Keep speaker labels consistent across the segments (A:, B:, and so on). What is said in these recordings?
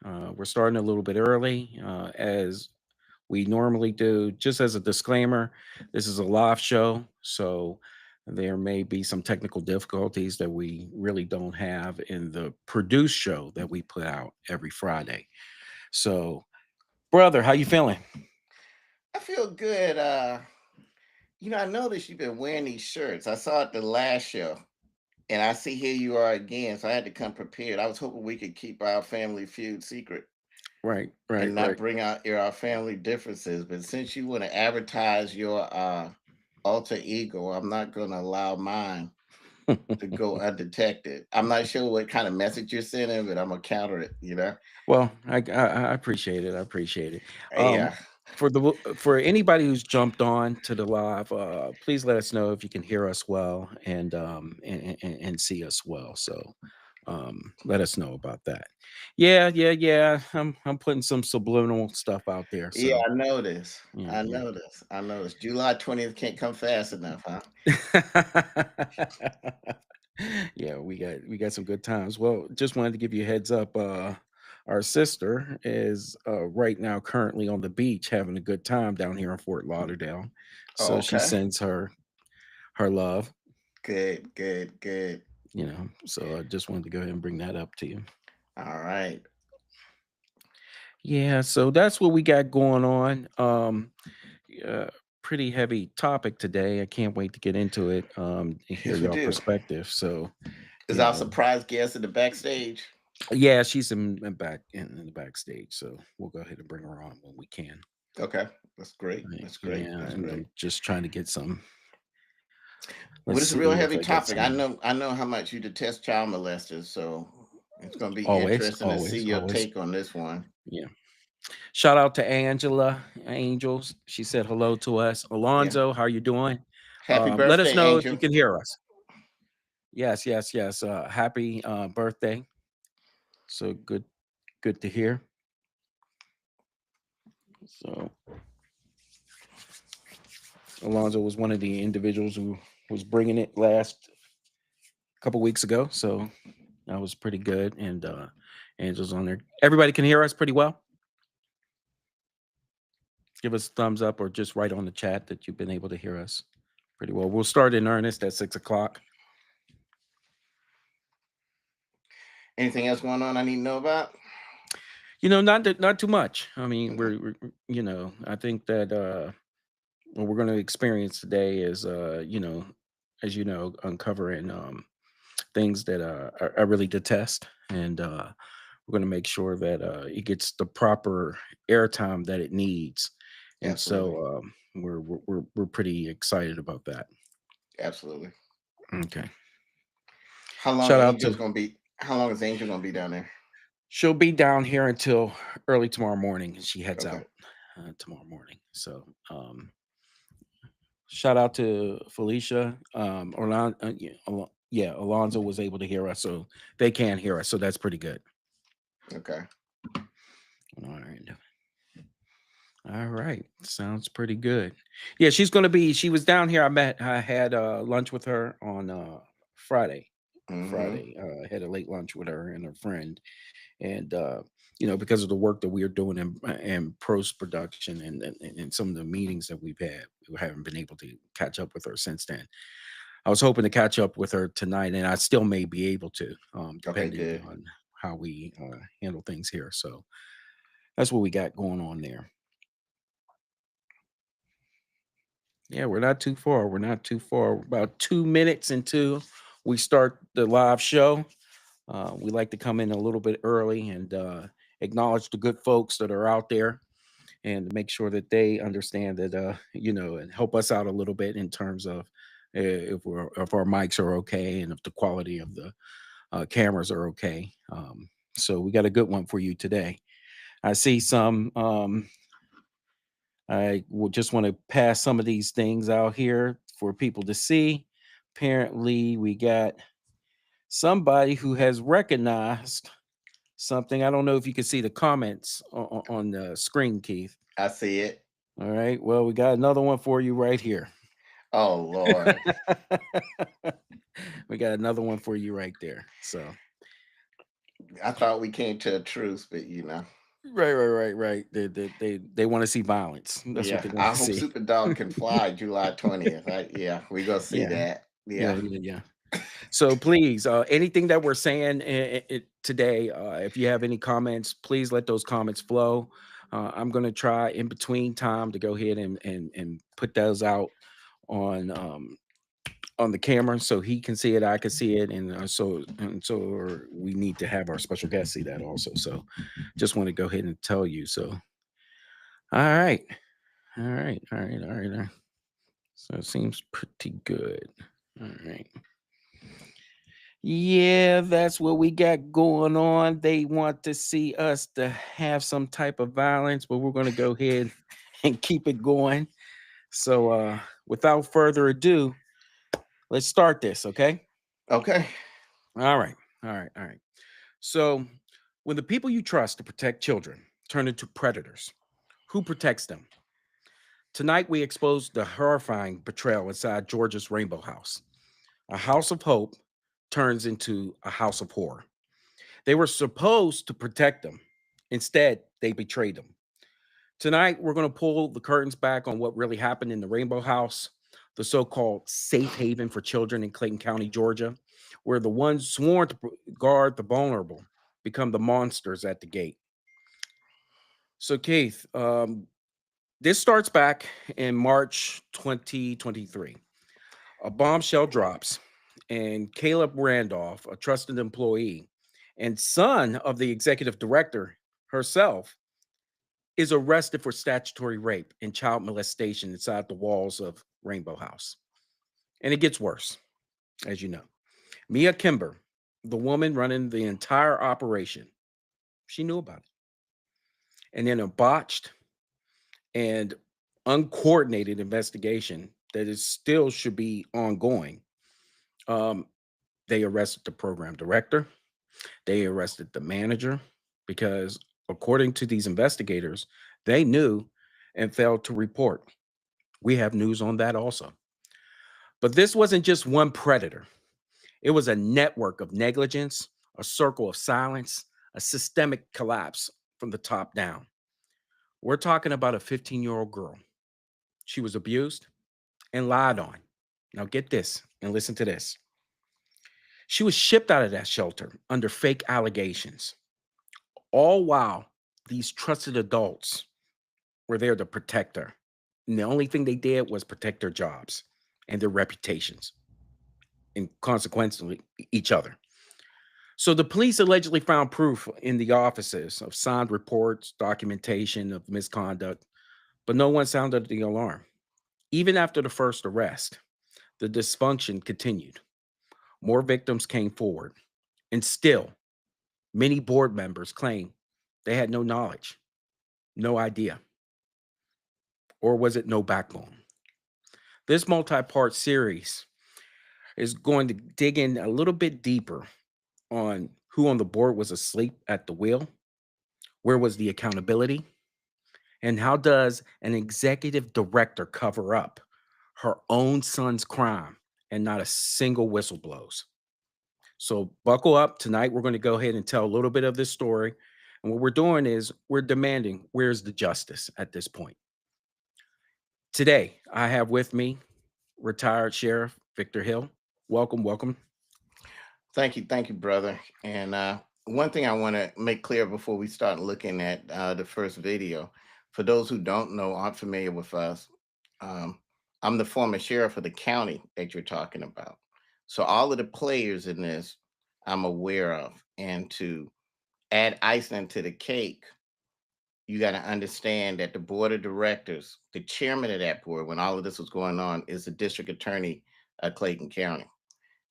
A: We're starting a little bit early, as we normally do. Just as a disclaimer, this is a live show, so there may be some technical difficulties that we really don't have in the produced show that we put out every Friday. So, brother, how you feeling?
B: I feel good. I noticed you've been wearing these shirts. I saw it the last show, and I see here you are again. So I had to come prepared. I was hoping we could keep our family feud secret
A: Right, right,
B: and not
A: right.
B: bring out our family differences. But since you want to advertise your alter ego, I'm not going to allow mine to go undetected. I'm not sure what kind of message you're sending, but I'm gonna counter it.
A: Well, I appreciate it. I appreciate it. Um,
B: Yeah.
A: for anybody who's jumped on to the live, please let us know if you can hear us well and see us well. So let us know about that. Yeah, yeah, yeah. I'm putting some subliminal stuff out there.
B: Yeah,
A: So
B: I noticed.
A: yeah,
B: I
A: yeah.
B: noticed. I noticed. July 20th can't come fast enough, huh?
A: Yeah, we got some good times. Well, just wanted to give you a heads up. Our sister is right now currently on the beach having a good time down here in Fort Lauderdale.
B: Oh,
A: So she
B: okay.
A: sends her love,
B: Good, good, good.
A: So I just wanted to go ahead and bring that up to you.
B: All right.
A: Yeah, so that's what we got going on. Uh, Pretty heavy topic today. I can't wait to get into it. And hear
B: Yes, we
A: y'all
B: do.
A: perspective. So,
B: Is
A: you
B: our
A: know,
B: surprise guest in the backstage?
A: yeah, she's in the backstage, so we'll go ahead and bring her on when we can.
B: Okay. That's great.
A: Right,
B: That's great.
A: yeah,
B: That's
A: and
B: great.
A: I'm just trying to get some.
B: Well,
A: Let's
B: it's a real
A: see if
B: heavy
A: I get
B: topic. I
A: some.
B: know I know how much you detest child molesters, so it's gonna be
A: Always,
B: interesting to see
A: always,
B: your
A: always.
B: take on this one.
A: Yeah. Shout out to Angela Angels. She said hello to us.
B: Yeah.
A: Alonzo, how you doing?
B: Happy
A: Let us
B: birthday,
A: know if you
B: Angel.
A: can hear us. Yes, yes, yes. Happy birthday. So good to hear. So Alonzo was one of the individuals who was bringing it last couple weeks ago. So that was pretty good. And Angel's on there. Everybody can hear us pretty well. Give us a thumbs up or just write on the chat that you've been able to hear us pretty well. We'll start in earnest at 6 o'clock.
B: Anything else going on I need to know about?
A: Not too much. I mean,
B: Okay.
A: I think that what we're going to experience today is, as you know, uncovering things that I really detest, and we're going to make sure that it gets the proper airtime that it needs, and
B: Absolutely.
A: so we're pretty excited about that.
B: Absolutely.
A: Okay.
B: How long
A: Shout out to
B: Angel's gonna be how long is Angel gonna be down there?
A: She'll be down here until early tomorrow morning, and she heads
B: Okay.
A: out tomorrow morning. So shout out to Felicia. Yeah, Alonzo was able to hear us, so they can hear us. So that's pretty good.
B: Okay.
A: All right. All right. Sounds pretty good. Yeah, she's gonna be. She was down here. I had lunch with her on Friday.
B: Mm-hmm.
A: Friday, had a late lunch with her and her friend, and because of the work that we are doing in post production and some of the meetings that we've had, we haven't been able to catch up with her since then. I was hoping to catch up with her tonight, and I still may be able to,
B: Okay,
A: depending
B: good.
A: on how we handle things here. So that's what we got going on there. Yeah, we're not too far. We're not too far. About 2 minutes into we start the live show. We like to come in a little bit early and acknowledge the good folks that are out there and make sure that they understand that, and help us out a little bit in terms of if our mics are okay and if the quality of the cameras are okay. So we got a good one for you today. I see some. I will just want to pass some of these things out here for people to see. Apparently, we got somebody who has recognized something. I don't know if you can see the comments on the screen, Keith.
B: I see it.
A: All right. Well, we got another one for you right here.
B: Oh Lord.
A: We got another one for you right there. So,
B: I thought we came to a truce, but
A: Right. They want to see violence. That's what
B: yeah.
A: they want
B: I
A: to
B: hope
A: see.
B: Super Dog can fly July 20th. Yeah, we gonna see
A: Yeah,
B: that. Yeah.
A: yeah. So please, anything that we're saying today, if you have any comments, please let those comments flow. I'm going to try in between time to go ahead and put those out on on the camera so he can see it, I can see it, and so or we need to have our special guest see that also. So just want to go ahead and tell you. So all right, all right. So it seems pretty good. All right. Yeah, that's what we got going on. They want to see us to have some type of violence, but we're going to go ahead and keep it going. So, without further ado, let's start this, okay?
B: Okay.
A: All right. All right. So, when the people you trust to protect children turn into predators, who protects them? Tonight, we expose the horrifying betrayal inside Georgia's Rainbow House. A house of hope turns into a house of horror. They were supposed to protect them. Instead, they betrayed them. Tonight, we're going to pull the curtains back on what really happened in the Rainbow House, the so called safe haven for children in Clayton County, Georgia, where the ones sworn to guard the vulnerable become the monsters at the gate. So, Keith, this starts back in March 2023. A bombshell drops, and Caleb Randolph, a trusted employee and son of the executive director herself, is arrested for statutory rape and child molestation inside the walls of Rainbow House. And it gets worse, as you know. Mia Kimber, the woman running the entire operation, she knew about it. And in a botched and uncoordinated investigation that is still should be ongoing, um, they arrested the program director. They arrested the manager because, according to these investigators, they knew and failed to report. We have news on that also. But this wasn't just one predator, it was a network of negligence, a circle of silence, a systemic collapse from the top down. We're talking about a 15-year-old girl. She was abused and lied on. Now, get this and listen to this. She was shipped out of that shelter under fake allegations, all while these trusted adults were there to protect her. And the only thing they did was protect their jobs and their reputations and consequently each other. So the police allegedly found proof in the offices of signed reports, documentation of misconduct, but no one sounded the alarm. Even after the first arrest, the dysfunction continued. More victims came forward, and still, many board members claim they had no knowledge, no idea, or was it no backbone? This multi part series is going to dig in a little bit deeper on who on the board was asleep at the wheel, where was the accountability, and how does an executive director cover up her own son's crime and not a single whistle blows? So buckle up. Tonight, we're going to go ahead and tell a little bit of this story. And what we're doing is we're demanding where's the justice at this point. Today, I have with me retired Sheriff Victor Hill. Welcome, welcome.
B: Thank you, brother. And one thing I want to make clear before we start looking at the first video, for those who don't know, aren't familiar with us, um, I'm the former sheriff of the county that you're talking about. So all of the players in this, I'm aware of. And to add icing to the cake, you got to understand that the board of directors, the chairman of that board, when all of this was going on, is the district attorney of Clayton County,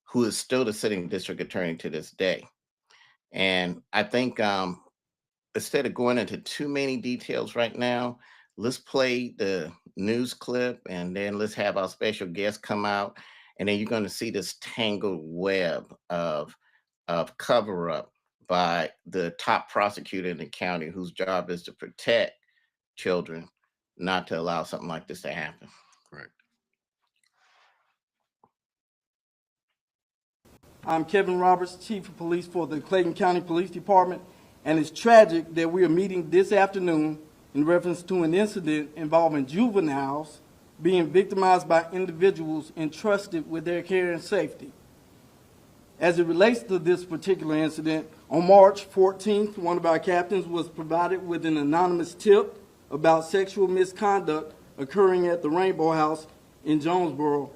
B: who is still the sitting district attorney to this day. And I think instead of going into too many details right now, let's play the news clip and then let's have our special guest come out. And then you're going to see this tangled web of cover up by the top prosecutor in the county, whose job is to protect children, not to allow something like this to happen.
A: Correct.
C: I'm Kevin Roberts, Chief of Police for the Clayton County Police Department, and it's tragic that we are meeting this afternoon in reference to an incident involving juveniles being victimized by individuals entrusted with their care and safety. As it relates to this particular incident, on March 14th, one of our captains was provided with an anonymous tip about sexual misconduct occurring at the Rainbow House in Jonesboro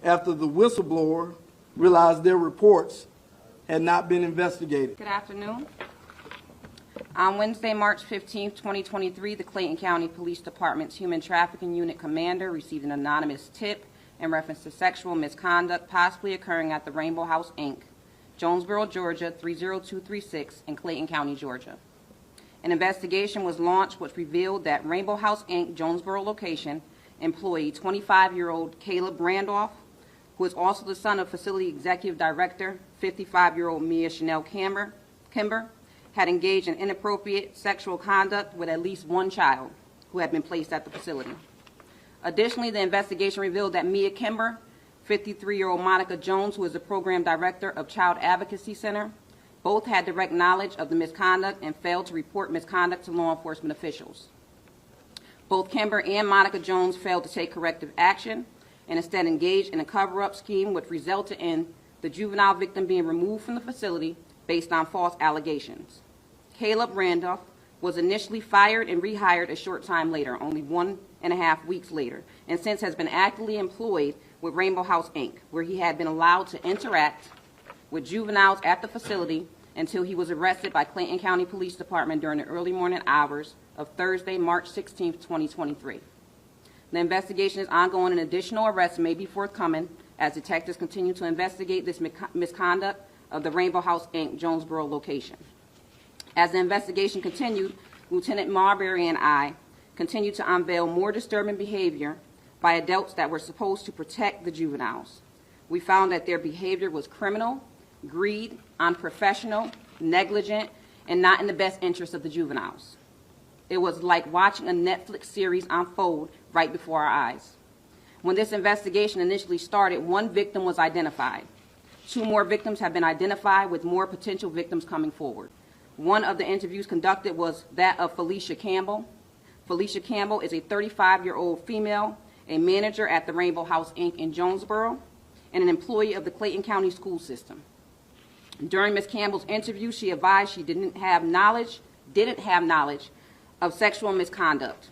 C: after the whistleblower realized their reports had not been investigated.
D: Good afternoon. On Wednesday, March 15th, 2023, the Clayton County Police Department's Human Trafficking Unit Commander received an anonymous tip in reference to sexual misconduct possibly occurring at the Rainbow House, Inc., Jonesboro, Georgia, 30236, in Clayton County, Georgia. An investigation was launched which revealed that Rainbow House, Inc., Jonesboro location employee 25-year-old Caleb Randolph, who is also the son of Facility Executive Director 55-year-old Mia Chanel Kimber, had engaged in inappropriate sexual conduct with at least one child who had been placed at the facility. Additionally, the investigation revealed that Mia Kimber, 53-year-old Monica Jones, who is the Program Director of Child Advocacy Center, both had direct knowledge of the misconduct and failed to report misconduct to law enforcement officials. Both Kimber and Monica Jones failed to take corrective action and instead engaged in a cover-up scheme which resulted in the juvenile victim being removed from the facility based on false allegations. Caleb Randolph was initially fired and rehired a short time later, only 1.5 weeks later, and since has been actively employed with Rainbow House, Inc., where he had been allowed to interact with juveniles at the facility until he was arrested by Clayton County Police Department during the early morning hours of Thursday, March 16, 2023. The investigation is ongoing and additional arrests may be forthcoming as detectives continue to investigate this misconduct of the Rainbow House, Inc. Jonesboro location. As the investigation continued, Lieutenant Marbury and I continued to unveil more disturbing behavior by adults that were supposed to protect the juveniles. We found that their behavior was criminal, greed, unprofessional, negligent, and not in the best interest of the juveniles. It was like watching a Netflix series unfold right before our eyes. When this investigation initially started, one victim was identified. 2 more victims have been identified, with more potential victims coming forward. One of the interviews conducted was that of Felicia Campbell. Felicia Campbell is a 35-year-old female, a manager at the Rainbow House, Inc. in Jonesboro, and an employee of the Clayton County school system. During Ms. Campbell's interview, she advised she didn't have knowledge of sexual misconduct.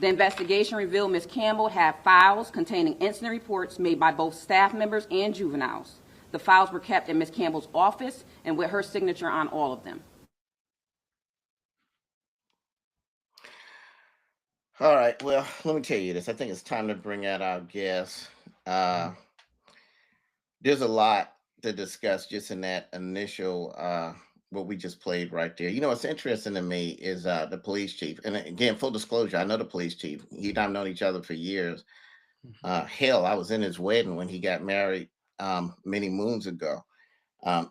D: The investigation revealed Ms. Campbell had files containing incident reports made by both staff members and juveniles. The files were kept in Ms. Campbell's office and with her signature on all of them.
B: All right. Well, let me tell you this. I think it's time to bring out our guests. There's a lot to discuss just in that initial what we just played right there. You know, what's interesting to me is the police chief. And again, full disclosure, I know the police chief. He and I've known each other for years. Hell, I was in his wedding when he got married many moons ago.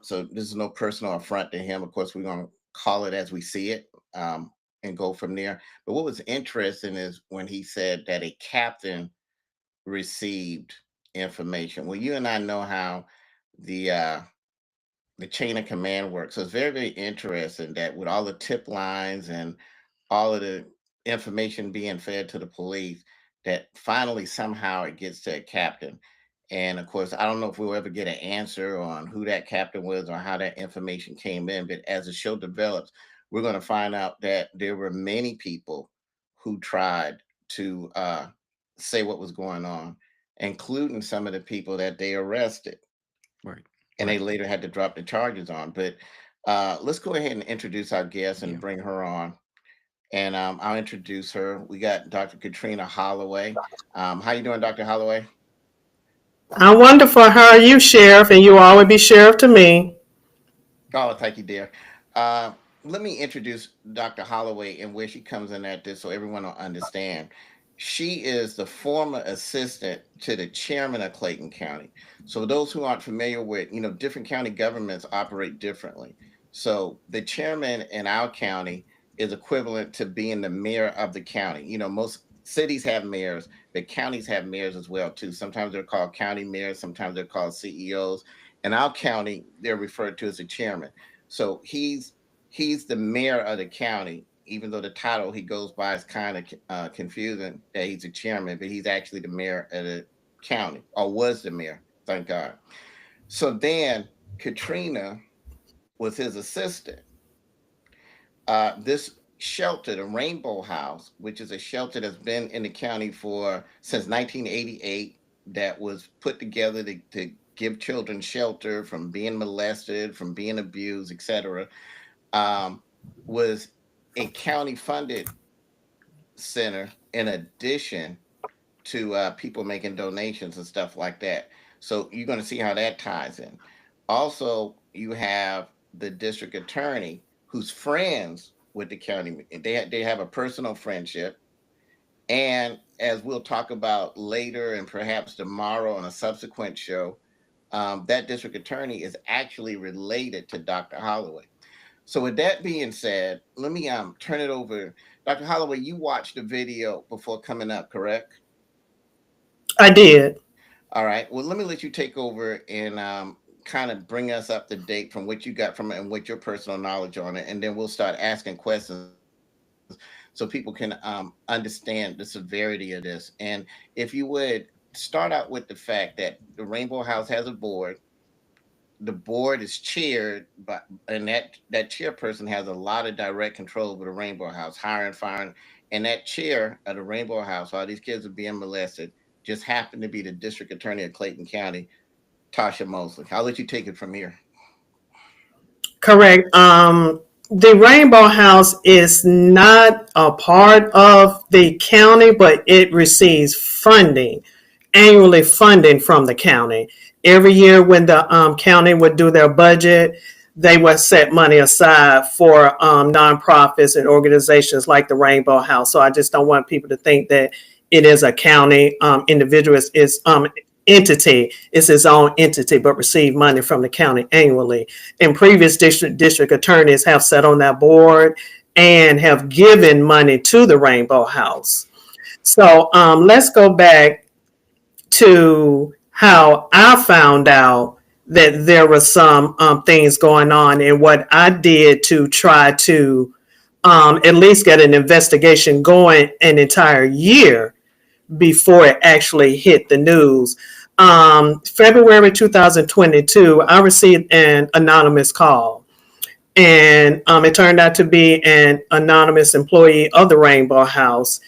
B: So this is no personal affront to him. Of course, we're going to call it as we see it and go from there. But what was interesting is when he said that a captain received information. Well, you and I know how the the chain of command works. So it's very, very interesting that with all the tip lines and all of the information being fed to the police, that finally somehow it gets to a captain. And of course, I don't know if we'll ever get an answer on who that captain was or how that information came in. But as the show develops, we're going to find out that there were many people who tried to say what was going on, including some of the people that they arrested
A: Right.
B: and they
A: Right.
B: later had to drop the charges on. But let's go ahead and introduce our guest and
A: Yeah.
B: bring her on. And I'll introduce her. We got Dr. Katrina Holloway. How you doing, Dr. Holloway?
E: I'm wonderful. How are you, Sheriff? And you will always be Sheriff to me.
B: Oh, thank you, dear. Uh, Let me introduce Dr. Holloway and where she comes in at this so everyone will understand. She is the former assistant to the chairman of Clayton County. So those who aren't familiar with, you know, different county governments operate differently. So the chairman in our county is equivalent to being the mayor of the county. You know, most cities have mayors, but counties have mayors as well too. Sometimes they're called county mayors, sometimes they're called CEOs. In our county, they're referred to as the chairman. So he's the mayor of the county, even though the title he goes by is kind of confusing that he's the chairman, but he's actually the mayor of the county, or was the mayor, thank God. So then Katrina was his assistant. This shelter, the Rainbow House, which is a shelter that's been in the county since 1988, that was put together to give children shelter from being molested, from being abused, etc., was a county funded center in addition to people making donations and stuff like that. So you're going to see how that ties in. Also, you have the district attorney who's friends with the county. They have a personal friendship. And as we'll talk about later and perhaps tomorrow on a subsequent show, that district attorney is actually related to Dr. Holloway. So with that being said, let me turn it over. Dr. Holloway, you watched the video before coming up, correct?
E: I did.
B: All right. Well, let me let you take over and kind of bring us up to date from what you got from it and what your personal knowledge on it. And then we'll start asking questions so people can understand the severity of this. And if you would start out with the fact that the Rainbow House has a board. The board is chaired by, and that chairperson has a lot of direct control over the Rainbow House, hiring, firing. And that chair of the Rainbow House, all these kids are being molested, just happened to be the district attorney of Clayton County, Tasha Mosley. I'll let you take it from here.
E: Correct. The Rainbow House is not a part of the county, but it receives funding, annually funding from the county. Every year when the county would do their budget, they would set money aside for nonprofits and organizations like the Rainbow House. So I just don't want people to think that it is a county individual. It's entity. It's its own entity, but receive money from the county annually. And previous district attorneys have sat on that board and have given money to the Rainbow House. So let's go back to how I found out that there were some things going on and what I did to try to at least get an investigation going an entire year before it actually hit the news. February 2022, I received an anonymous call. And it turned out to be an anonymous employee of the Rainbow House.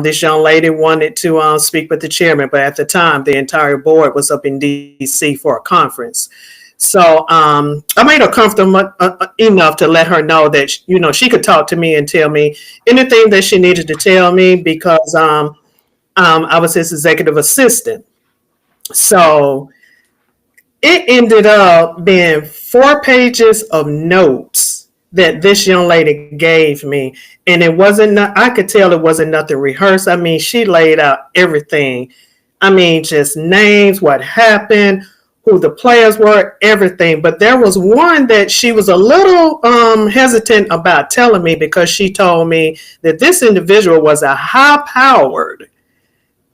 E: This young lady wanted to speak with the chairman, but at the time, the entire board was up in D.C. for a conference. So I made her comfortable enough to let her know that, she could talk to me and tell me anything that she needed to tell me because I was his executive assistant. So it ended up being 4 pages of notes that this young lady gave me. And it wasn't, I could tell it wasn't nothing rehearsed. I mean, she laid out everything. I mean, just names, what happened, who the players were, everything. But there was one that she was a little hesitant about telling me because she told me that this individual was a high-powered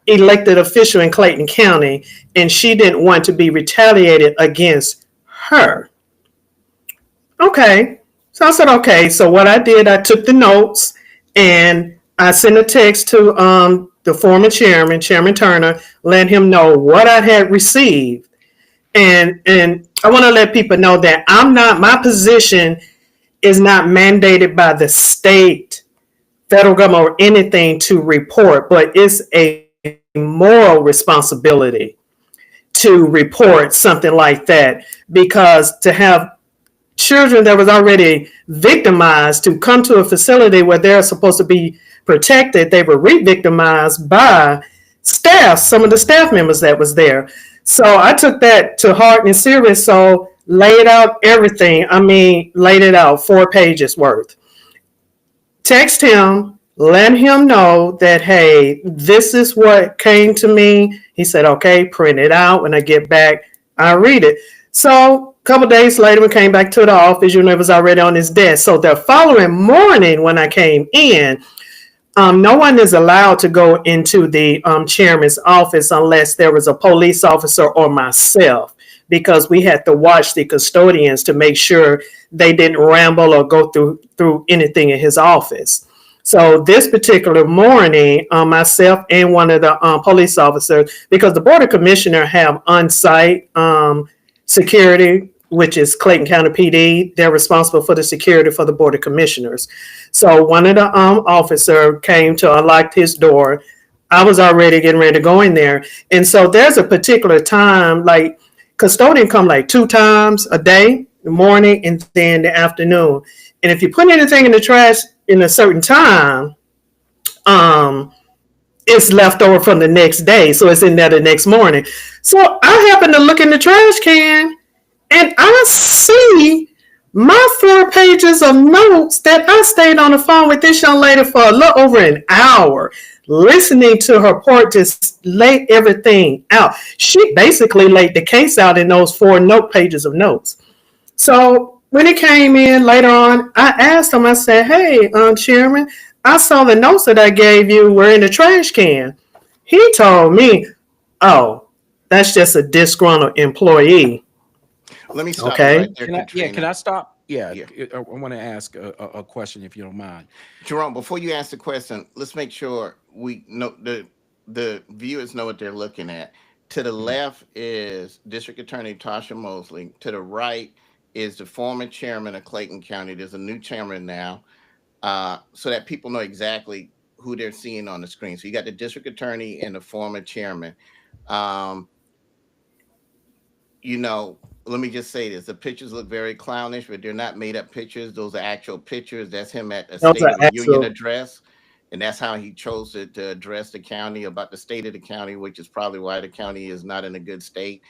E: elected official in Clayton County, and she didn't want to be retaliated against her. Okay. So I said, okay. So what I did, I took the notes and I sent a text to the former chairman, Chairman Turner, let him know what I had received. And I want to let people know that my position is not mandated by the state, federal government, or anything to report, but it's a moral responsibility to report something like that, because to have children that was already victimized to come to a facility where they're supposed to be protected, they were re-victimized by staff, some of the staff members that was there. So I took that to heart and serious. So laid out everything. I mean, laid it out 4 pages worth. Text him, let him know that, hey, this is what came to me. He said, okay, print it out. When I get back, I'll read it. So a couple days later, we came back to the office. It was already on his desk. So the following morning when I came in, no one is allowed to go into the chairman's office unless there was a police officer or myself, because we had to watch the custodians to make sure they didn't ramble or go through anything in his office. So this particular morning, myself and one of the police officers, because the Board of Commissioner have on-site security, which is Clayton County PD. They're responsible for the security for the Board of Commissioners. So one of the officer came to unlock his door. I was already getting ready to go in there. And so there's a particular time, like custodian come like 2 times a day, the morning and then the afternoon. And if you put anything in the trash in a certain time, it's left over from the next day. So it's in there the next morning. So I happen to look in the trash can and I see my 4 pages of notes that I stayed on the phone with this young lady for a little over an hour, listening to her report, just lay everything out. She basically laid the case out in those 4 pages of notes. So when it came in later on, I asked him, I said, hey, Chairman, I saw the notes that I gave you were in the trash can. He told me, oh, that's just a disgruntled employee.
B: Let me stop
E: Okay.
B: you right there,
A: Can I stop? Yeah,
B: Yeah.
A: I want to ask a question if you don't mind.
B: Jerome, before you ask the question, let's make sure we know the viewers know what they're looking at. To the left is District Attorney Tasha Mosley. To the right is the former chairman of Clayton County. There's a new chairman now, so that people know exactly who they're seeing on the screen. So you got the district attorney and the former chairman. You know, let me just say this. The pictures look very clownish, but they're not made up pictures. Those are actual pictures. That's him at a
E: Those
B: State
E: are
B: of the Union
E: actual.
B: address. And that's how he chose to address the county about the state of the county, which is probably why the county is not in a good state.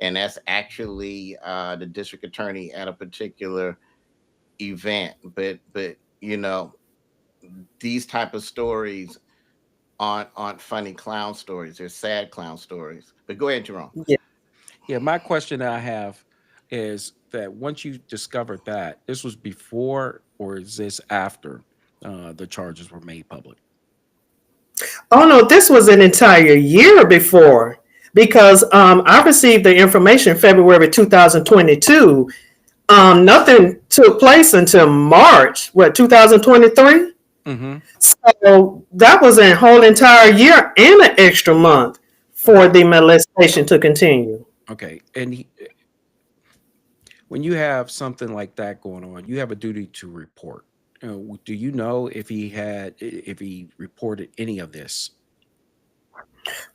B: And that's actually the district attorney at a particular event. But you know, these type of stories aren't funny clown stories. They're sad clown stories. But go ahead, Jerome.
E: Yeah.
A: Yeah, my question that I have is that once you discovered that, this was before or is this after the charges were made public?
E: Oh no, this was an entire year before, because I received the information February 2022. Nothing took place until March, 2023.
A: Mm-hmm.
E: So that was a whole entire year and an extra month for the molestation to continue.
A: Okay, and when you have something like that going on, you have a duty to report. Do you know if he reported any of this?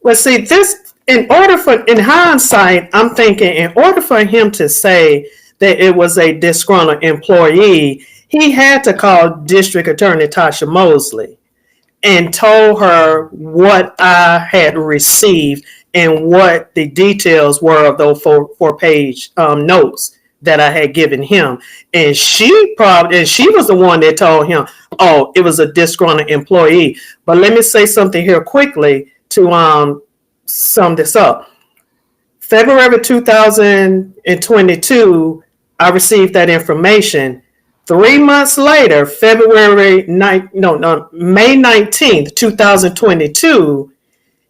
E: Well, see, this, in hindsight, I'm thinking in order for him to say that it was a disgruntled employee, he had to call District Attorney Tasha Mosley and told her what I had received and what the details were of those 4-page notes that I had given him. And she was the one that told him, oh, it was a disgruntled employee. But let me say something here quickly to sum this up. February 2022, I received that information. 3 months later, May 19th, 2022,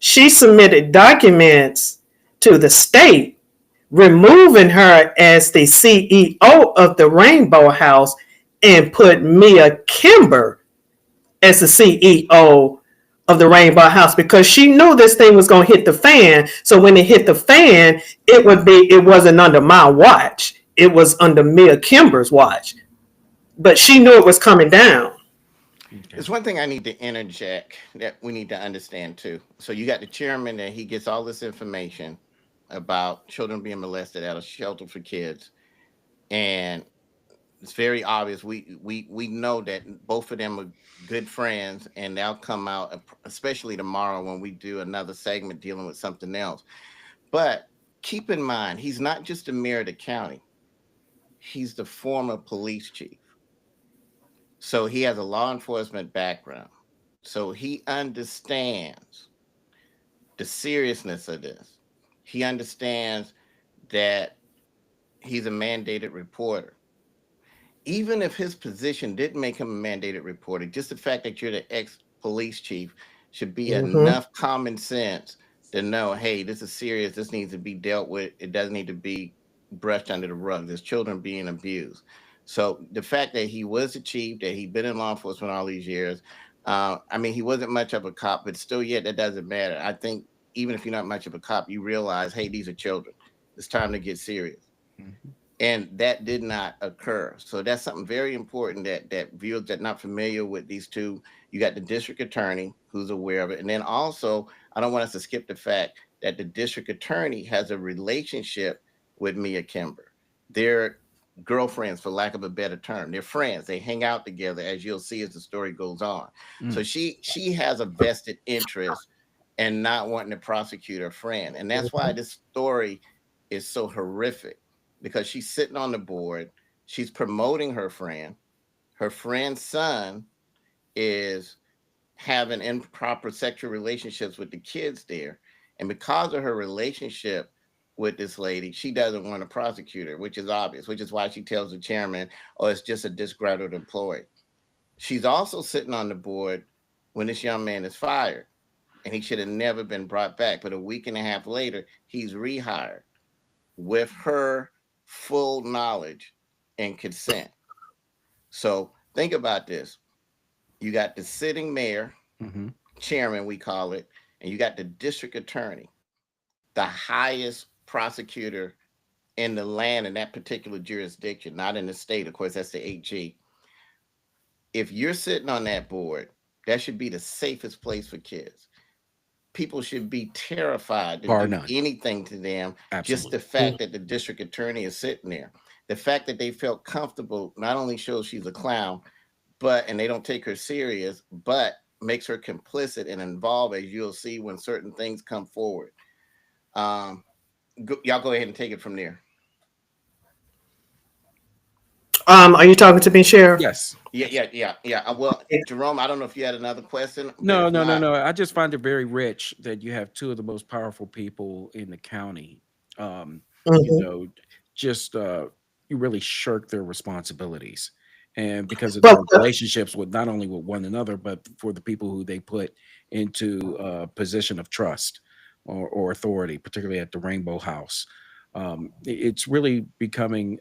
E: she submitted documents to the state removing her as the CEO of the Rainbow House and put Mia Kimber as the CEO of the Rainbow House, because she knew this thing was going to hit the fan. So when it hit the fan, it wasn't under my watch. It was under Mia Kimber's watch. But she knew it was coming down.
A: Okay.
B: There's one thing I need to interject that we need to understand too. So you got the chairman that he gets all this information about children being molested at a shelter for kids, and it's very obvious. We know that both of them are good friends, and they'll come out, especially tomorrow when we do another segment dealing with something else. But keep in mind, he's not just the mayor of the county; he's the former police chief. So he has a law enforcement background. So he understands the seriousness of this. He understands that he's a mandated reporter. Even if his position didn't make him a mandated reporter, just the fact that you're the ex police chief should be
E: Mm-hmm.
B: enough common sense to know, hey, this is serious. This needs to be dealt with. It doesn't need to be brushed under the rug. There's children being abused. So the fact that he was a chief, that he'd been in law enforcement all these years, I mean, he wasn't much of a cop, but still, yet that doesn't matter. I think even if you're not much of a cop, you realize, hey, these are children. It's time to get serious.
A: Mhm.
B: And that did not occur. So that's something very important that viewers that are not familiar with these two. You got the district attorney who's aware of it, and then also I don't want us to skip the fact that the district attorney has a relationship with Mia Kimber. They're girlfriends, for lack of a better term. They're friends. They hang out together, as you'll see as the story goes on. So
A: Mm.
B: she has a vested interest in not wanting to prosecute her friend, and that's why this story is so horrific, because she's sitting on the board, she's promoting her friend. Her friend's son is having improper sexual relationships with the kids there. And because of her relationship with this lady, she doesn't want to prosecute her, which is obvious, which is why she tells the chairman, oh, it's just a disgruntled employee. She's also sitting on the board when this young man is fired, and he should have never been brought back. But a week and a half later, he's rehired with her full knowledge and consent. So think about this. You got the sitting mayor,
A: Hmm.
B: chairman, we call it, and you got the district attorney, the highest prosecutor in the land in that particular jurisdiction, not in the state. Of course, that's the AG. If you're sitting on that board, that should be the safest place for kids. People should be terrified to
A: Bar
B: do
A: none.
B: anything to them. Just the
A: Absolutely.
B: fact that the district attorney is sitting there, the fact that they felt comfortable, not only shows she's a clown, but and they don't take her serious, but makes her complicit and involved, as you'll see when certain things come forward. Um, y'all go ahead and take it from there.
E: Are you talking to me, Sheriff?
A: Yes.
B: Yeah,
A: Yes.
B: yeah, yeah, yeah. Well, Jerome, I don't know if you had another question, but
A: No,
B: if
A: no, no,
B: not,
A: no. I just find it very rich that you have two of the most powerful people in the county. Um, you
E: Hmm.
A: know, just you really shirk their responsibilities, and because of
E: Well,
A: their relationships with not only with one another, but for the people who they put into a position of trust or authority, particularly at the Rainbow House. It's really becoming.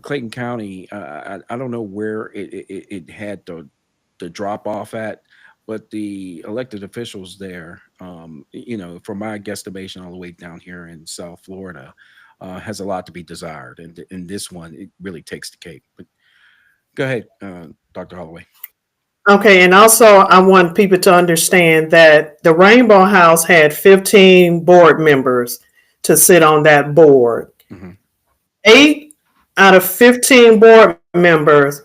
A: Clayton County. I don't know where it had the drop off at, but the elected officials there, from my guesstimation all the way down here in South Florida, has a lot to be desired, and in this one, it really takes the cake. But go ahead, Dr. Holloway.
E: okay, and also I want people to understand that the Rainbow House had 15 board members to sit on that board.
A: Hmm.
E: 8 out of 15 board members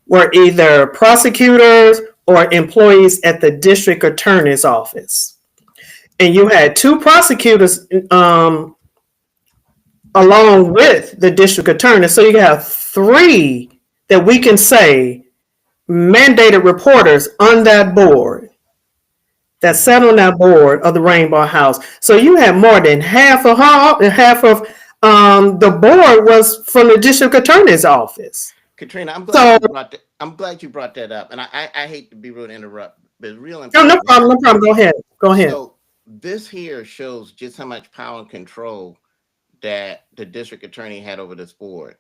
E: were either prosecutors or employees at the district attorney's office. And you had two prosecutors along with the district attorney. So you have three that we can say mandated reporters on that board that
A: Hmm.
E: sat on that board of the Rainbow House. So you had more than half of the board was from the district attorney's office.
B: Katrina,
E: So
B: I'm glad you brought that up, and I hate to be rude and interrupt, but it's real
E: no, no
B: important
E: problem,
B: here.
E: no problem. Go ahead, go ahead.
B: So this here shows just how much power and control that the district attorney had over this board.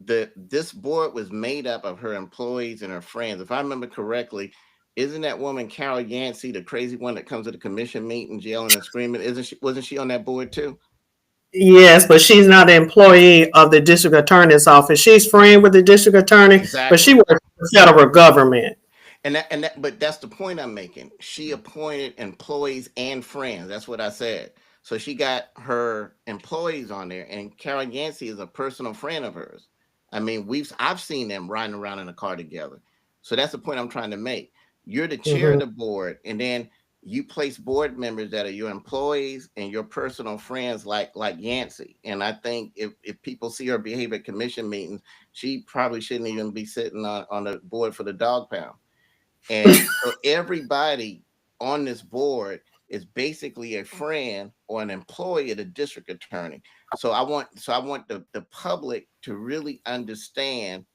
B: This board was made up of her employees and her friends. If I remember correctly, isn't that woman Carol Yancey the crazy one that comes to the commission meeting, yelling and screaming? Isn't she? Wasn't she on that board too?
E: Yes, but she's not an employee of the district attorney's office. She's friend with the district attorney, but she
B: Exactly.
E: works for the federal government.
B: But that's the point I'm making. She appointed employees and friends. That's what I said. So she got her employees on there, and Carol Yancey is a personal friend of hers. I mean, I've seen them riding around in a car together. So that's the point I'm trying to make. You're the chair of
E: Mhm.
B: the board, and then you place board members that are your employees and your personal friends, like Yancey. And I think if people see her behave at commission meetings, she probably shouldn't even be sitting on the board for the dog pound. And so everybody on this board is basically a friend or an employee of the district attorney. So I want the public to really understand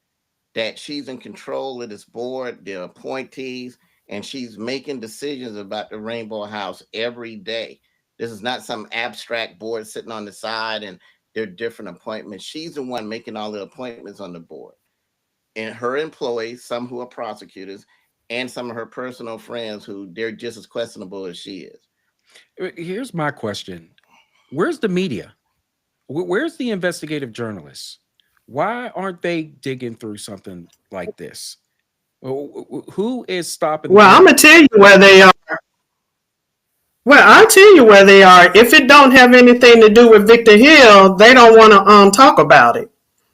B: that she's in control of this board, the appointees, and she's making decisions about the Rainbow House every day. This is not some abstract board sitting on the side and there are different appointments. She's the one making all the appointments on the board. And her employees, some who are prosecutors, and some of her personal friends who they're just as questionable as she is.
A: Here's my question. Where's the media? Where's the investigative journalists? Why aren't they digging through something like this? Who is stopping
E: Well, I'm
A: them?
E: gonna tell you where they are. Well, I'll tell you where they are. If it don't have anything to do with Victor Hill, they don't want to talk about it.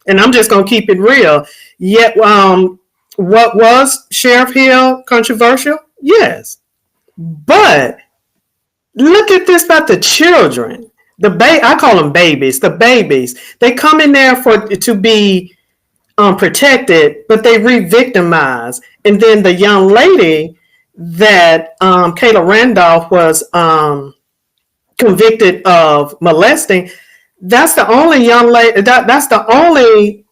E: And I'm just gonna keep it real. Yet, what was Sheriff Hill controversial? Yes, but look at this about the children. I call them babies. The babies. They come in there to be protected, but they re-victimize. And then the young lady that Kayla Randolph was convicted of molesting, that's the only young lady, that's the only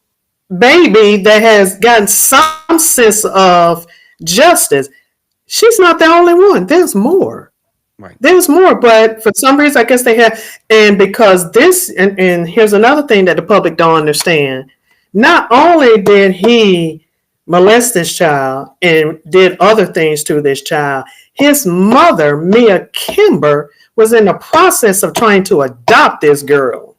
E: baby that has gotten some sense of justice. She's not the only one. There's more.
A: Right.
E: There's more, but for some reason, I guess they have, and because this, and here's another thing that the public don't understand. Not only did he molest this child and did other things to this child, his mother, Mia Kimber, was in the process of trying to adopt this girl.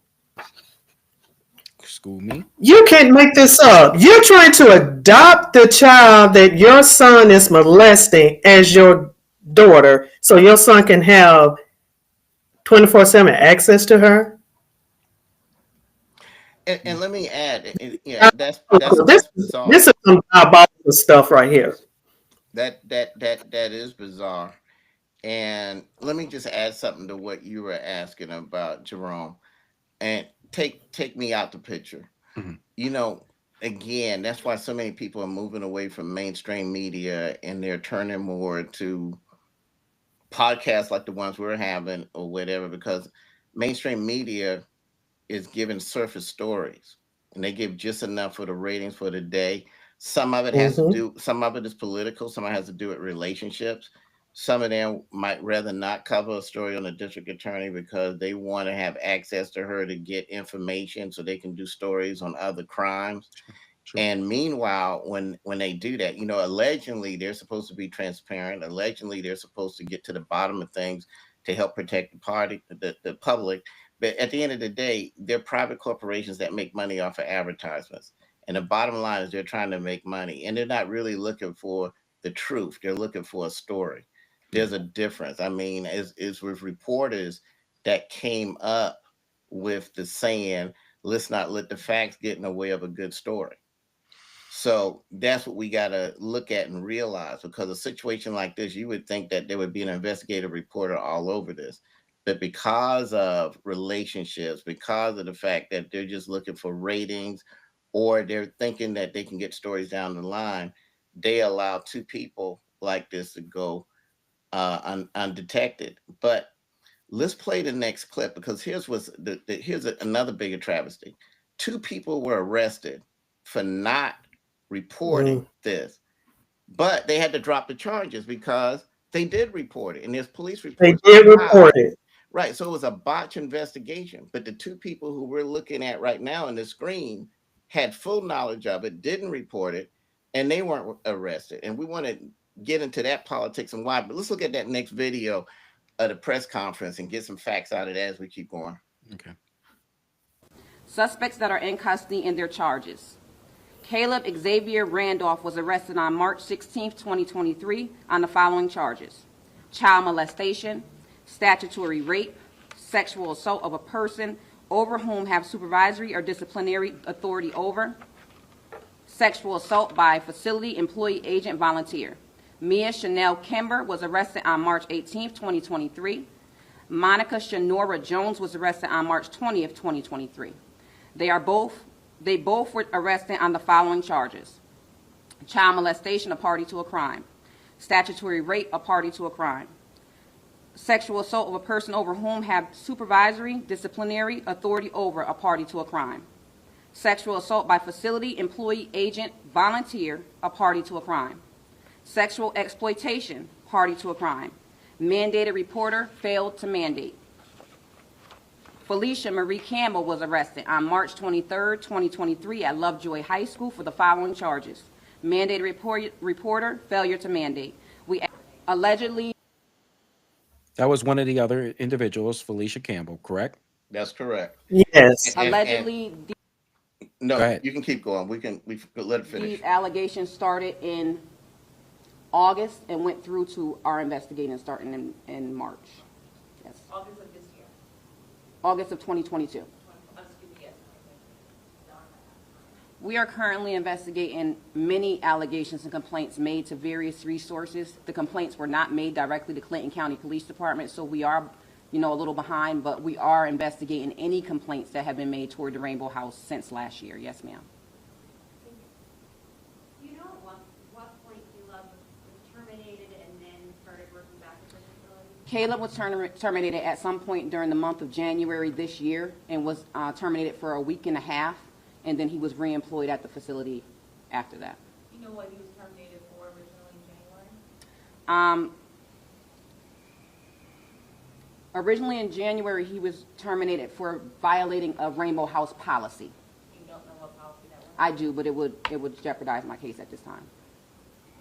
A: School me.
E: You can't make this up. You're trying to adopt the child that your son is molesting as your daughter so your son can have 24/7 access to her.
B: And let me add, that's
E: This
B: bizarre.
E: this is some diabolical stuff right here.
B: That is bizarre. And let me just add something to what you were asking about, Jerome. And take me out the picture.
A: Mhm.
B: You know, again, that's why so many people are moving away from mainstream media and they're turning more to podcasts like the ones we're having or whatever, because mainstream media is giving surface stories and they give just enough for the ratings for the day. Some of it has to
E: Mm-hmm.
B: do, some of it is political, some of it has to do with relationships. Some of them might rather not cover a story on the district attorney because they want to have access to her to get information so they can do stories on other crimes.
A: Sure.
B: And meanwhile, when they do that, allegedly they're supposed to be transparent. Allegedly they're supposed to get to the bottom of things to help protect the public. But at the end of the day, they're private corporations that make money off of advertisements. And the bottom line is they're trying to make money, and they're not really looking for the truth. They're looking for a story.
A: Yeah.
B: There's a difference. I mean, is with reporters that came up with the saying, "Let's not let the facts get in the way of a good story." So that's what we got to look at and realize, because a situation like this, you would think that there would be an investigative reporter all over this. But because of relationships, because of the fact that they're just looking for ratings or they're thinking that they can get stories down the line, they allow two people like this to go undetected. But let's play the next clip, because here's another bigger travesty. Two people were arrested for not reporting
E: Mm.
B: this, but they had to drop the charges because they did report it, and there's police
E: They
B: reports
E: did
B: on file.
E: report it.
B: Right, so it was a botch investigation, but the two people who we're looking at right now on the screen had full knowledge of it, didn't report it, and they weren't arrested. And we want to get into that politics and why, but let's look at that next video of the press conference and get some facts out of that as we keep going.
A: Okay.
D: Suspects that are in custody and their charges. Caleb Xavier Randolph was arrested on March 16, 2023 on the following charges: child molestation, statutory rape, sexual assault of a person over whom have supervisory or disciplinary authority over, sexual assault by facility employee agent volunteer. Mia Chanel Kimber was arrested on March 18, 2023. Monica Shanora Jones was arrested on March 20, 2023. They both were arrested on the following charges: child molestation, a party to a crime; statutory rape, a party to a crime; sexual assault of a person over whom have supervisory, disciplinary authority over, a party to a crime; sexual assault by facility employee agent volunteer, a party to a crime; Sexual exploitation, party to a crime. Mandated reporter, failed to mandate. Felicia Marie Campbell was arrested on March 23, 2023 at Lovejoy High School for the following charges. Mandated reporter, failure to mandate. We allegedly...
A: That was one of the other individuals, Felicia Campbell, correct?
B: That's correct.
E: Yes.
B: And
D: Allegedly,
A: Go
B: no,
A: ahead.
B: you can keep going. We could let it finish.
D: these allegations started in August and went through to our investigating starting in March. Yes.
F: August of this year.
D: August of 2022.
F: Excuse me, yes.
D: We are currently investigating many allegations and complaints made to various resources. The complaints were not made directly to Clinton County Police Department, so we are, a little behind, but we are investigating any complaints that have been made toward the Rainbow House since last year. Yes, ma'am.
F: Do you know at what point Caleb was terminated and then started working back at the facility?
D: Caleb was terminated at some point during the month of January this year and was terminated for a week and a half, and then he was reemployed at the facility after that.
F: Do you know what he was terminated for originally in January?
D: Originally in January, he was terminated for violating a Rainbow House policy.
F: You don't know what policy that was?
D: I do, but it would jeopardize my case at this time.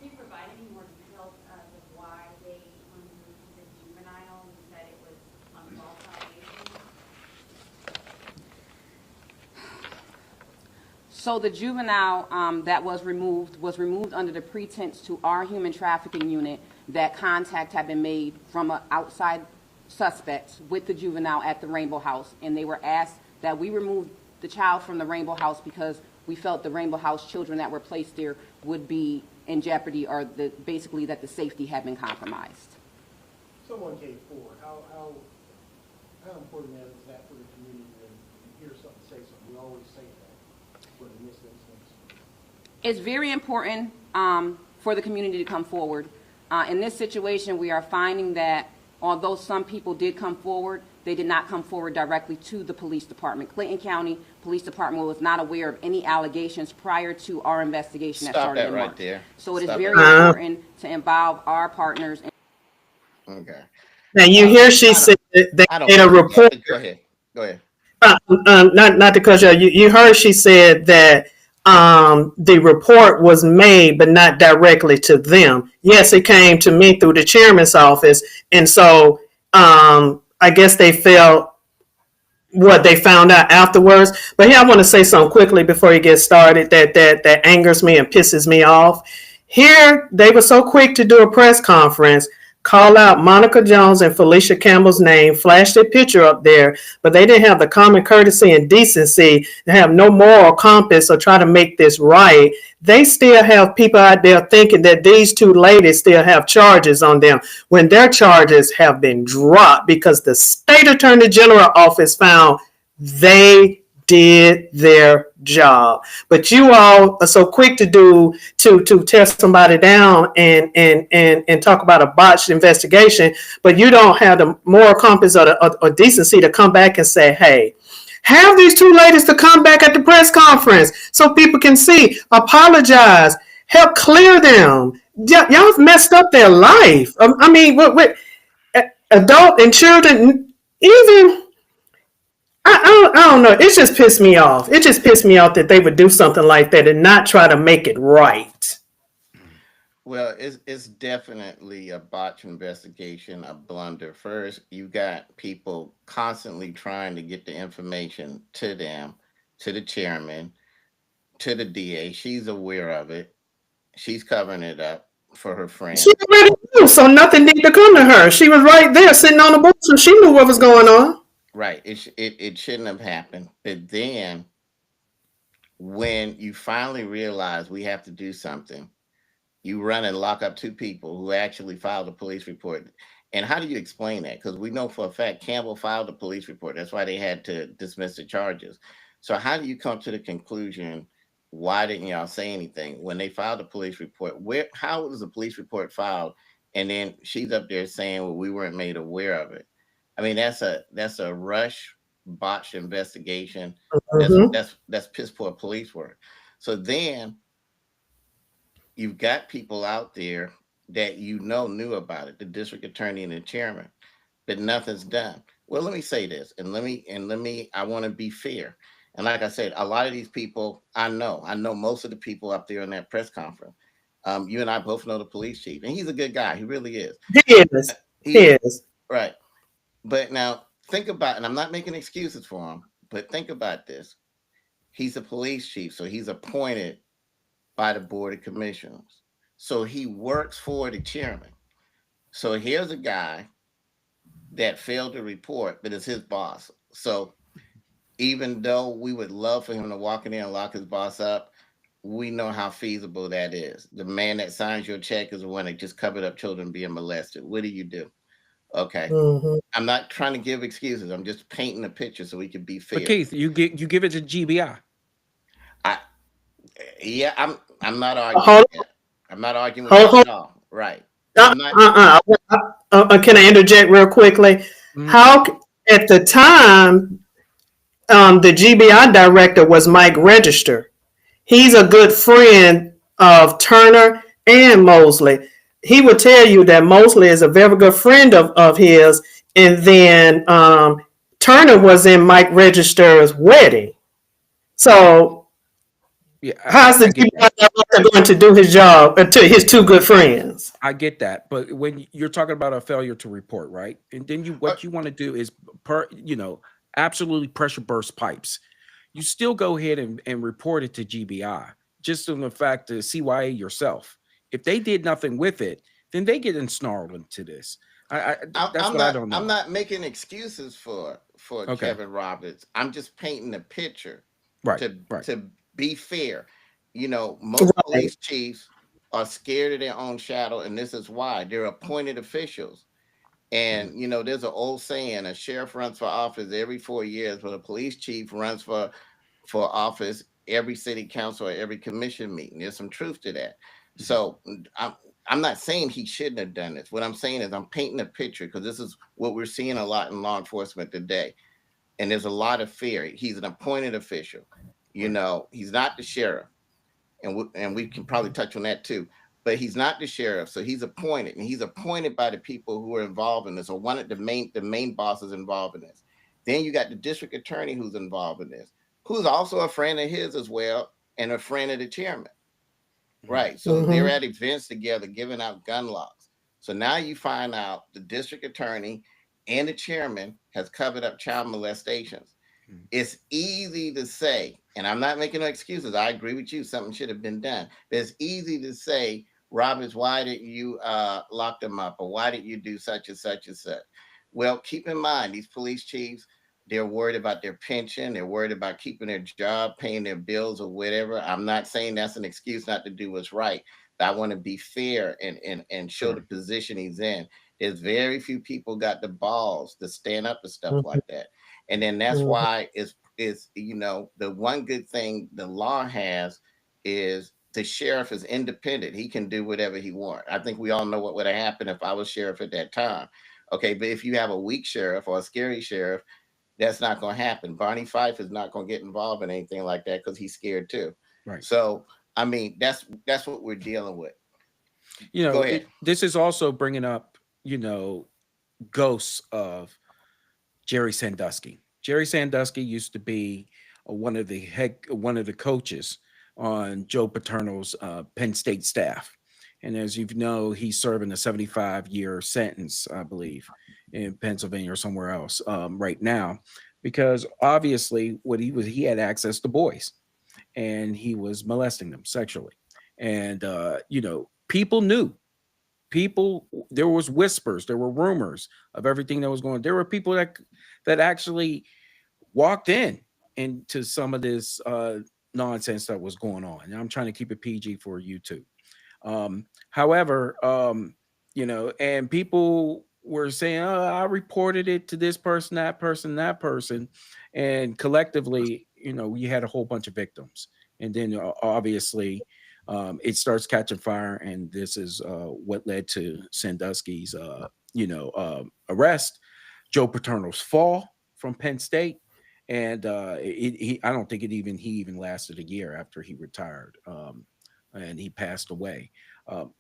F: Can you provide any more details of why they removed the juvenile? You said it was on false allegations.
D: So the juvenile that was removed under the pretense to our human trafficking unit that contact had been made from an outside suspect with the juvenile at the Rainbow House, and they were asked that we remove the child from the Rainbow House because we felt the Rainbow House children that were placed there would be in jeopardy, or basically that the safety had been compromised.
G: Someone came forward. How important is that for the community to hear something, say something? We always say that, but in this instance,
D: It's very important for the community to come forward. In this situation, we are finding that although some people did come forward, they did not come forward directly to the police department. Clinton County Police Department was not aware of any allegations prior to our investigation that
B: Stop
D: started
B: that
D: in
B: right
D: March.
B: there.
D: So it is
B: Stop
D: very
B: it.
D: important to involve our partners.
B: Okay.
E: Now you hear she said they
B: I don't.
E: made a report.
B: Go ahead. Go ahead.
E: Not to cut you. You heard she said that the report was made, but not directly to them. Yes, it came to me through the chairman's office, and so I guess they felt what they found out afterwards. But here I want to say something quickly before you get started that angers me and pisses me off. Here they were so quick to do a press conference, call out Monica Jones and Felicia Campbell's name, flash their picture up there, but they didn't have the common courtesy and decency to have no moral compass or try to make this right. They still have people out there thinking that these two ladies still have charges on them when their charges have been dropped because the state attorney general office found they did their job. But you all are so quick to tear somebody down and talk about a botched investigation, but you don't have the moral compass or decency to come back and say, hey, have these two ladies to come back at the press conference so people can see, apologize, help clear them. Y'all messed up their life. I mean, what adult and children, even... I don't know. It just pissed me off. It just pissed me off that they would do something like that and not try to make it right.
B: Well, it's definitely a botched investigation, a blunder. First, you got people constantly trying to get the information to them, to the chairman, to the DA. She's aware of it. She's covering it up for her friend.
E: She already knew, so nothing needed to come to her. She was right there sitting on the board, so she knew what was going on.
B: Right. It shouldn't have happened. But then when you finally realize we have to do something, you run and lock up two people who actually filed a police report. And how do you explain that? Because we know for a fact Campbell filed a police report. That's why they had to dismiss the charges. So how do you come to the conclusion, why didn't y'all say anything when they filed a police report? How was the police report filed? And then she's up there saying, well, we weren't made aware of it. I mean, that's a rush, botched investigation. That's piss poor police work. So then you've got people out there that knew about it, the district attorney and the chairman, but nothing's done. Well, let me say this, and I want to be fair. And like I said, a lot of these people I know most of the people up there in that press conference. You and I both know the police chief, and he's a good guy. He really is.
E: He is. He
B: He
E: is.
B: right. But now think about, and I'm not making excuses for him, but think about this. He's a police chief, so he's appointed by the board of commissioners. So he works for the chairman. So here's a guy that failed to report, but it's his boss. So even though we would love for him to walk in there and lock his boss up, we know how feasible that is. The man that signs your check is the one that just covered up children being molested. What do? Okay.
E: Hmm.
B: I'm not trying to give excuses. I'm just painting a picture so we can be
A: But
B: fair.
A: Keith, you give it to GBI.
B: I yeah, I'm not arguing
E: Hold,
B: with that. I'm not arguing with
E: hold,
B: that
E: hold.
B: at all. Right. I'm not
E: Can I interject real quickly?
A: Mhm.
E: How at the time, the GBI director was Mike Register. He's a good friend of Turner and Mosley. He would tell you that Mosley is a very good friend of his, and then Turner was in Mike Register's wedding. So
A: Yeah,
E: how's the
A: I get
E: GBI
A: that.
E: director going to do his job to his two good friends?
A: I get that. But when you're talking about a failure to report, right? And then
B: uh,
A: what you want to do is absolutely pressure burst pipes. You still go ahead and report it to GBI, just on the fact to CYA yourself. If they did nothing with it, then they get ensnarled into this. That's what I don't
B: I'm
A: know.
B: not making excuses for
A: Okay.
B: Kevin Roberts. I'm just painting a picture
A: Right.
B: to
A: Right.
B: be fair. Most
E: Right.
B: police chiefs are scared of their own shadow, and this is why they're appointed officials.
A: Mhm.
B: And there's an old saying: a sheriff runs for office every 4 years, but a police chief runs for office every city council or every commission meeting. There's some truth to that.
A: Mhm.
B: So I'm not saying he shouldn't have done this. What I'm saying is I'm painting a picture because this is what we're seeing a lot in law enforcement today. And there's a lot of fear. He's an appointed official.
A: Right.
B: He's not the sheriff, and we can probably touch on that too. But he's not the sheriff, so he's appointed, and he's appointed by the people who are involved in this, or one of the main bosses involved in this. Then you got the district attorney who's involved in this, who's also a friend of his as well, and a friend of the chairman.
A: Mhm.
B: Right. So they're
E: Hmm.
B: at events together giving out gun locks. So now you find out the district attorney and the chairman has covered up child molestations.
A: Mhm.
B: It's easy to say, and I'm not making no excuses. I agree with you. Something should have been done. But it's easy to say, Roberts, why did you lock them up? Or why did you do such and such and such? Well, keep in mind, these police chiefs, they're worried about their pension. They're worried about keeping their job, paying their bills or whatever. I'm not saying that's an excuse not to do what's right. But I want to be fair and show the
A: Sure.
B: position he's in. There's very few people got the balls to stand up to stuff
E: Hmm.
B: like that. And then that's why the one good thing the law has is the sheriff is independent. He can do whatever he wants. I think we all know what would have happened if I was sheriff at that time. Okay, but if you have a weak sheriff or a scary sheriff, that's not going to happen. Barney Fife is not going to get involved in anything like that because he's scared too.
A: Right.
B: So I mean, that's what we're dealing with. Go ahead.
A: This is also bringing up, ghosts of Jerry Sandusky. Jerry Sandusky used to be one of the coaches on Joe Paterno's Penn State staff, and as you know, he's serving a 75-year sentence, I believe, in Pennsylvania or somewhere else right now, because obviously he had access to boys, and he was molesting them sexually, and people knew. People, there was whispers, there were rumors of everything that was going on. There were people that actually walked in into some of this nonsense that was going on. And I'm trying to keep it PG for YouTube. However, and people were saying, "Oh, I reported it to this person, that person," and collectively, you had a whole bunch of victims, and then obviously, it starts catching fire, and this is what led to Sandusky's, arrest, Joe Paterno's fall from Penn State, and I don't think he even lasted a year after he retired. and he passed away.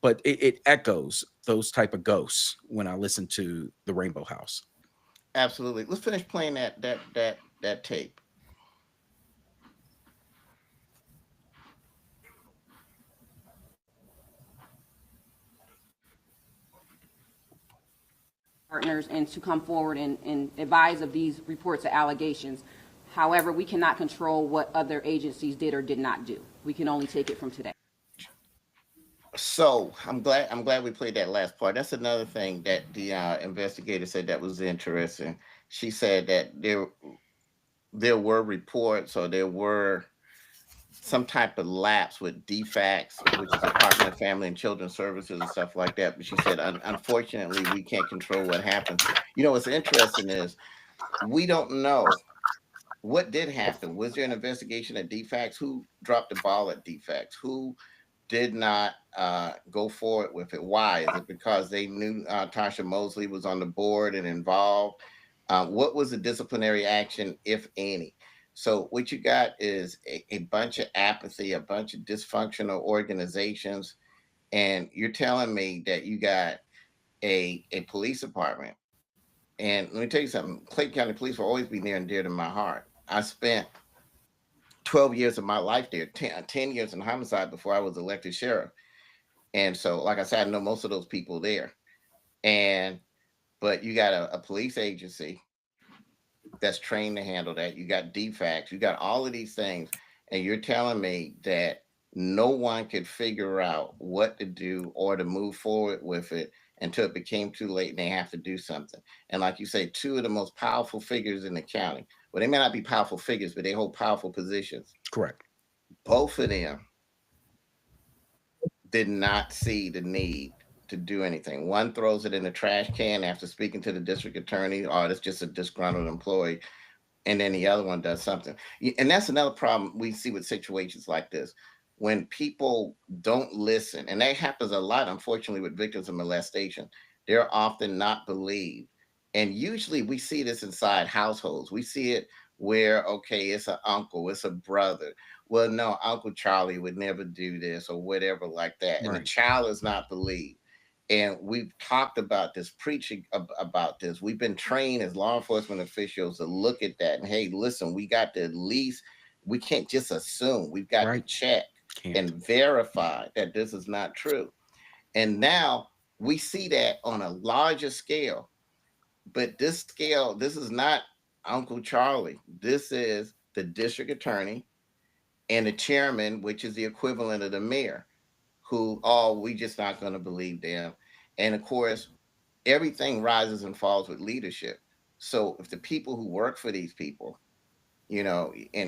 A: But it echoes those type of ghosts when I listen to the Rainbow House.
B: Absolutely. Let's finish playing that tape.
D: Partners and to come forward and advise of these reports of allegations. However, we cannot control what other agencies did or did not do. We can only take it from today.
B: So I'm glad we played that last part. That's another thing that the investigator said that was interesting. She said that there were reports, or there were some type of lapse with DFACS, which is Department of Family and Children Services and stuff like that. But she said, unfortunately, we can't control what happens. What's interesting is we don't know what did happen. Was there an investigation at DFACS? Who dropped the ball at DFACS? Who did not go forward with it? Why? Is it because they knew Tasha Mosley was on the board and involved? What was the disciplinary action, if any? So what you got is a bunch of apathy, a bunch of dysfunctional organizations, and you're telling me that you got a police department. And let me tell you something, Clayton County Police will always be near and dear to my heart. I spent 12 years of my life there, 10 years in homicide before I was elected sheriff. And so, like I said, I know most of those people there. And but you got a police agency that's trained to handle that. You got DFACS, you got all of these things, and you're telling me that no one could figure out what to do or to move forward with it until it became too late and they have to do something. And like you say, two of the most powerful figures in the county. Well, they may not be powerful figures, but they hold powerful positions.
A: Correct.
B: Both of them did not see the need to do anything. One throws it in the trash can after speaking to the district attorney, oh, that's just a disgruntled employee. And then the other one does something. And that's another problem we see with situations like this. When people don't listen, and that happens a lot, unfortunately, with victims of molestation, they're often not believed. And usually we see this inside households. We see it where, okay, it's an uncle, it's a brother. Well, no, Uncle Charlie would never do this or whatever like that. And the
A: Right.
B: child is not believed. And we've talked about this, preaching about this. We've been trained as law enforcement officials to look at that and, hey, listen, we got to at least, we can't just assume. We've got to
A: Right.
B: check
A: Can't.
B: and verify that this is not true. And now we see that on a larger scale. But this scale, this is not Uncle Charlie. This is the district attorney and the chairman, which is the equivalent of the mayor, who, oh, we just not going to believe them. And of course, everything rises and falls with leadership. So if the people who work for these people, and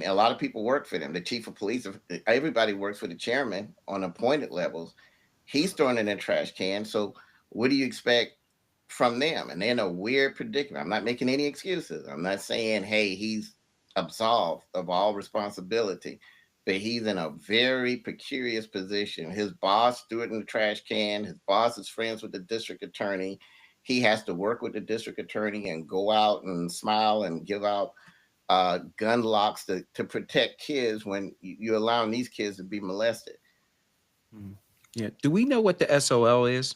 B: a lot of people work for them, the chief of police, everybody works for the chairman on appointed levels, he's throwing it in a trash can. So what do you expect from them? And they're in a weird predicament. I'm not making any excuses. I'm not saying, hey, he's absolved of all responsibility, but he's in a very precarious position. His boss threw it in the trash can. His boss is friends with the district attorney. He has to work with the district attorney and go out and smile and give out gun locks to protect kids when you're allowing these kids to be molested.
A: Mhm. Yeah. Do we know what the SOL is?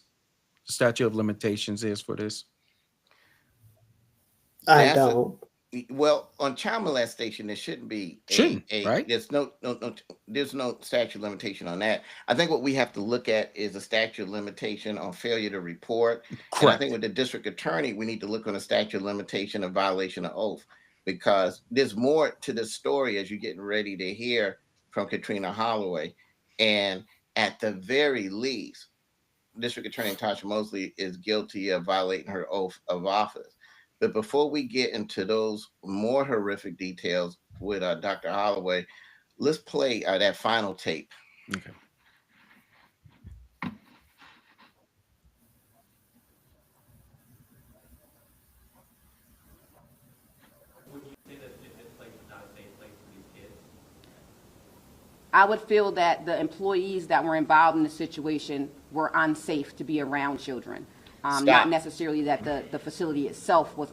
A: Statute of limitations is for this?
E: I
B: That's a,
E: don't.
B: well, on child molestation, there shouldn't be
A: Shouldn't,
B: a
A: right?
B: there's no there's no statute of limitation on that. I think what we have to look at is a statute of limitation on failure to report. And I think
A: Correct.
B: with the district attorney, we need to look on a statute of limitation of violation of oath, because there's more to this story as you're getting ready to hear from Katrina Holloway. And at the very least, District Attorney Tasha Mosley is guilty of violating her oath of office. But before we get into those more horrific details with Dr. Holloway, let's play that final tape.
A: Okay.
D: I would feel that the employees that were involved in the situation were unsafe to be around children. Not
B: Stop.
D: necessarily that the facility itself was.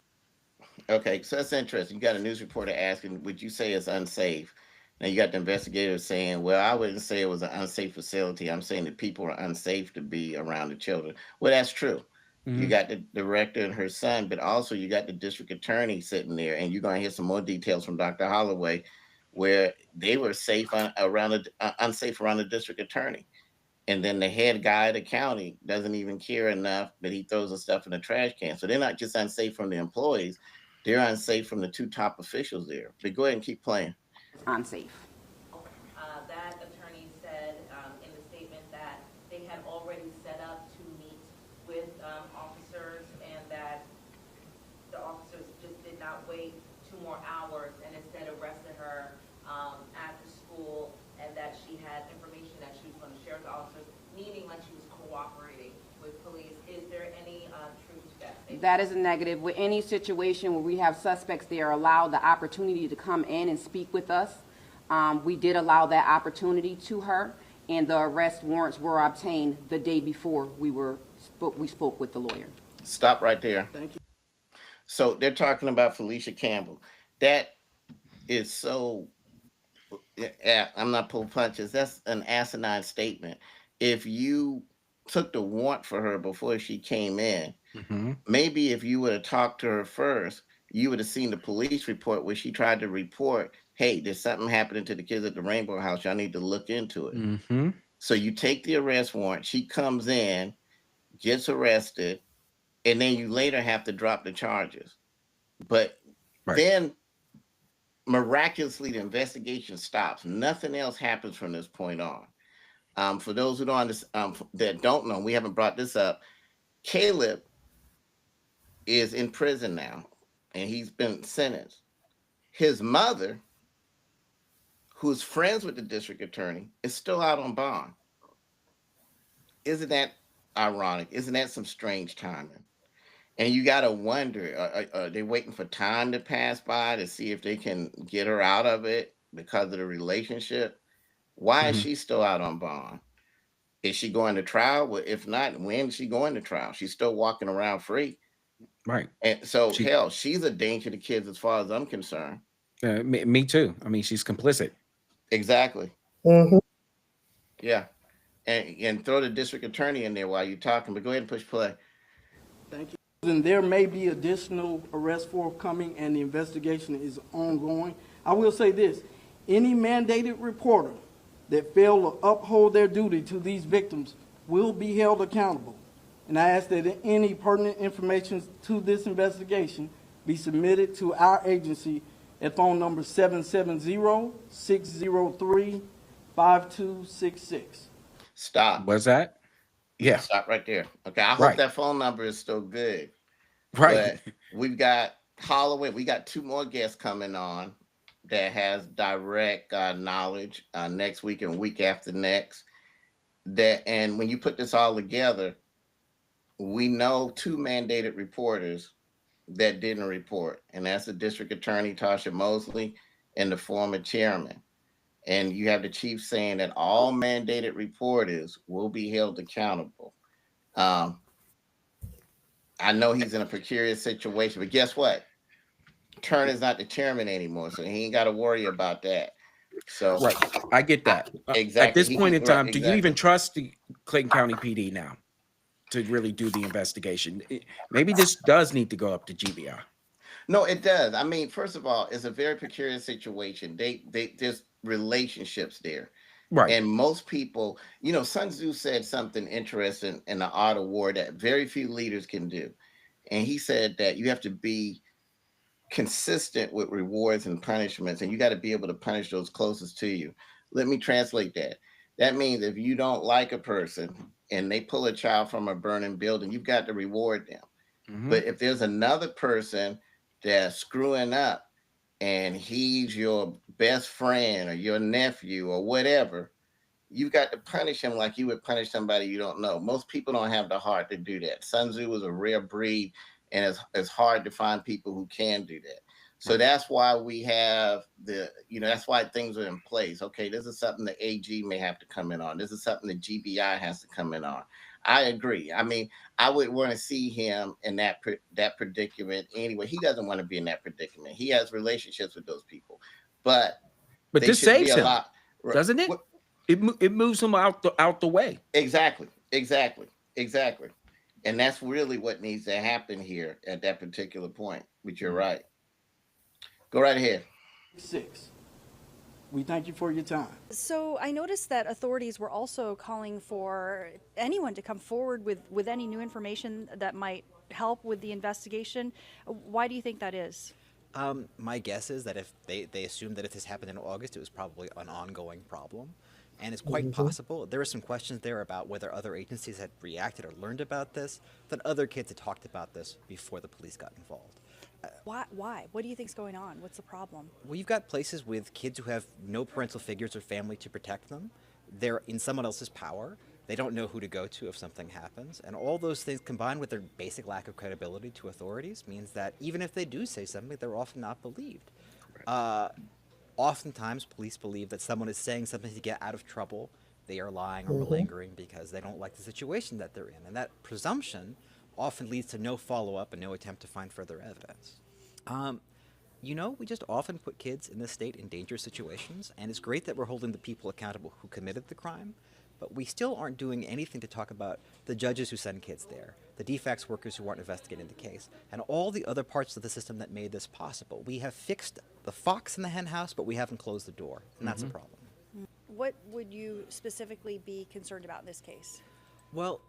B: Okay, so that's interesting. You got a news reporter asking, would you say it's unsafe? Now you got the investigators saying, well, I wouldn't say it was an unsafe facility. I'm saying that people are unsafe to be around the children. Well, that's true. You
A: Mhm.
B: got the director and her son, but also you got the district attorney sitting there, and you're going to hear some more details from Dr. Holloway, where they were unsafe around the district attorney. And then the head guy of the county doesn't even care enough that he throws the stuff in the trash can. So they're not just unsafe from the employees, they're unsafe from the two top officials there. But go ahead and keep playing.
D: Unsafe.
F: That attorney said in the statement that they had already set up to meet with officers and that the officers just did not wait 2 more hours and instead arrested her at the school, and that she had information that she was going to share with the officers, meaning like she was cooperating with police. Is there any truth to that statement?
D: That is a negative. With any situation where we have suspects, they are allowed the opportunity to come in and speak with us. We did allow that opportunity to her, and the arrest warrants were obtained the day before we spoke with the lawyer.
B: Stop right there.
C: Thank you.
B: So they're talking about Felicia Campbell. That is so, yeah, I'm not pulling punches. That's an asinine statement. If you took the warrant for her before she came in,
A: Mhm.
B: maybe if you would have talked to her first, you would have seen the police report where she tried to report, hey, there's something happening to the kids at the Rainbow House. Y'all need to look into it.
A: Mhm.
B: So you take the arrest warrant, she comes in, gets arrested, and then you later have to drop the charges. But
A: Right.
B: then miraculously the investigation stops. Nothing else happens from this point on. For those who that don't know, we haven't brought this up. Caleb is in prison now, and he's been sentenced. His mother, who's friends with the district attorney, is still out on bond. Isn't that ironic? Isn't that some strange timing? And you got to wonder, are they waiting for time to pass by to see if they can get her out of it because of the relationship? Why is
A: Mhm.
B: she still out on bond? Is she going to trial? Well, if not, when is she going to trial? She's still walking around free.
A: Right.
B: And so,
A: She.
B: hell, she's a danger to kids as far as I'm concerned.
A: Me too. I mean, she's complicit.
B: Exactly.
E: Hmm.
B: Yeah. And throw the district attorney in there while you're talking, but go ahead and push play.
C: Thank you. And there may be additional arrests forthcoming, and the investigation is ongoing. I will say this: any mandated reporter that fail to uphold their duty to these victims will be held accountable. And I ask that any pertinent information to this investigation be submitted to our agency at phone number 770-603-5266.
B: Stop.
A: Was that?
B: Yeah,
A: Yeah.
B: stop right there. Okay, I hope
A: Right.
B: that phone number is still good.
A: Right.
B: But we've got Holloway. We got two more guests coming on that has direct knowledge next week and week after next. And when you put this all together, we know two mandated reporters that didn't report, and that's the district attorney Tasha Mosley and the former chairman. And you have the chief saying that all mandated reporters will be held accountable. Um, I know he's in a precarious situation, but guess what? Turner's not the chairman anymore, so he ain't got to worry about that. So,
A: Right. I get that. At
B: exactly,
A: this
B: he
A: point
B: can
A: in
B: right,
A: time, do you even
B: exactly.
A: trust the Clayton County PD now to really do the investigation? Maybe this does need to go up to GBI.
B: No, it does. I mean, first of all, it's a very precarious situation. They there's relationships there.
A: Right.
B: And most people, Sun Tzu said something interesting in the art of war that very few leaders can do. And he said that you have to be consistent with rewards and punishments, and you got to be able to punish those closest to you. Let me translate that. That means if you don't like a person and they pull a child from a burning building, you've got to reward them.
A: Hmm.
B: But if there's another person that's screwing up and he's your best friend or your nephew or whatever, you got to punish him like you would punish somebody you don't know. Most people don't have the heart to do that. Sun Tzu was a rare breed, and it's hard to find people who can do that. So
A: Right.
B: that's why we have that's why things are in place. Okay, this is something the AG may have to come in on. This is something the GBI has to come in on. I agree. I mean, I would want to see him in that predicament anyway. He doesn't want to be in that predicament. He has relationships with those people, but
A: But
B: They
A: this
B: should be
A: saves him,
B: allowed.
A: doesn't it?
B: What-
A: It moves him out the way.
B: Exactly, exactly, exactly. And that's really what needs to happen here at that particular point. But you're right. Go right ahead.
C: 6. We thank you for your time.
H: So I noticed that authorities were also calling for anyone to come forward with any new information that might help with the investigation. Why do you think that is?
I: My guess is that if they assumed that if this happened in August, it was probably an ongoing problem. And it's quite possible. There were some questions there about whether other agencies had reacted or learned about this, that other kids had talked about this before the police got involved.
H: Why? What do you think's going on? What's the problem?
I: Well, you've got places with kids who have no parental figures or family to protect them. They're in someone else's power. They don't know who to go to if something happens. And all those things combined with their basic lack of credibility to authorities means that even if they do say something, they're often not believed. Oftentimes, police believe that someone is saying something to get out of trouble. They are lying or malingering because they don't like the situation that they're in. And that presumption often leads to no follow-up and no attempt to find further evidence. We just often put kids in this state in dangerous situations, and it's great that we're holding the people accountable who committed the crime, but we still aren't doing anything to talk about the judges who send kids there, the DFACS workers who aren't investigating the case, and all the other parts of the system that made this possible. We have fixed the fox in the hen house, but we haven't closed the door, and that's a problem.
H: What would you specifically be concerned about in this case?
I: Well,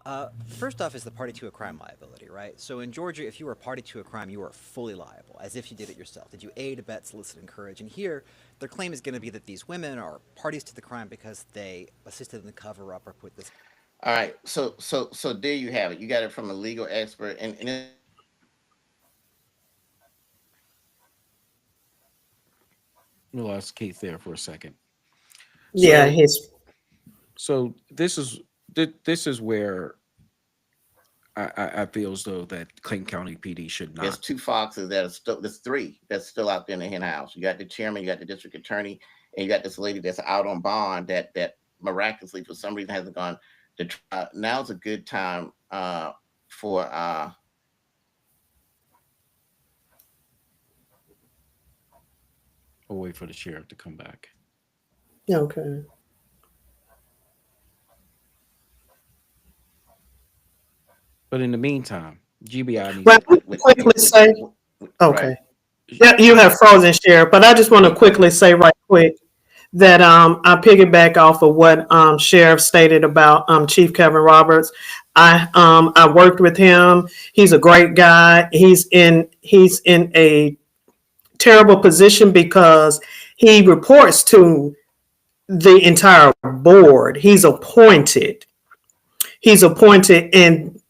I: first off is the party to a crime liability, right? So in Georgia, if you were a party to a crime, you are fully liable, as if you did it yourself. Did you aid, abet, solicit, encourage? And here, their claim is going to be that these women are parties to the crime because they assisted in the cover-up or put this.
B: All right. So there you have it. You got it from a legal expert, and
A: We lost Keith there for a second.
E: Yeah,
A: So this is where I feel as though that Clayton County PD should
B: there's
A: not.
B: 2 foxes that are still. There's 3 that's still out there in the hen house. You got the chairman, you got the district attorney, and you got this lady that's out on bond that miraculously for some reason hasn't gone to trial. Now's a good time for
A: We'll wait for the sheriff to come back.
E: okay.
A: But in the meantime, GBI needs.
E: Well, I want to quickly say, okay.
B: right.
E: Yeah, you have frozen, Sheriff, but I just want to quickly say right quick that I piggyback off of what Sheriff stated about Chief Kevin Roberts. I worked with him. He's a great guy. He's in a terrible position because he reports to the entire board. He's appointed, and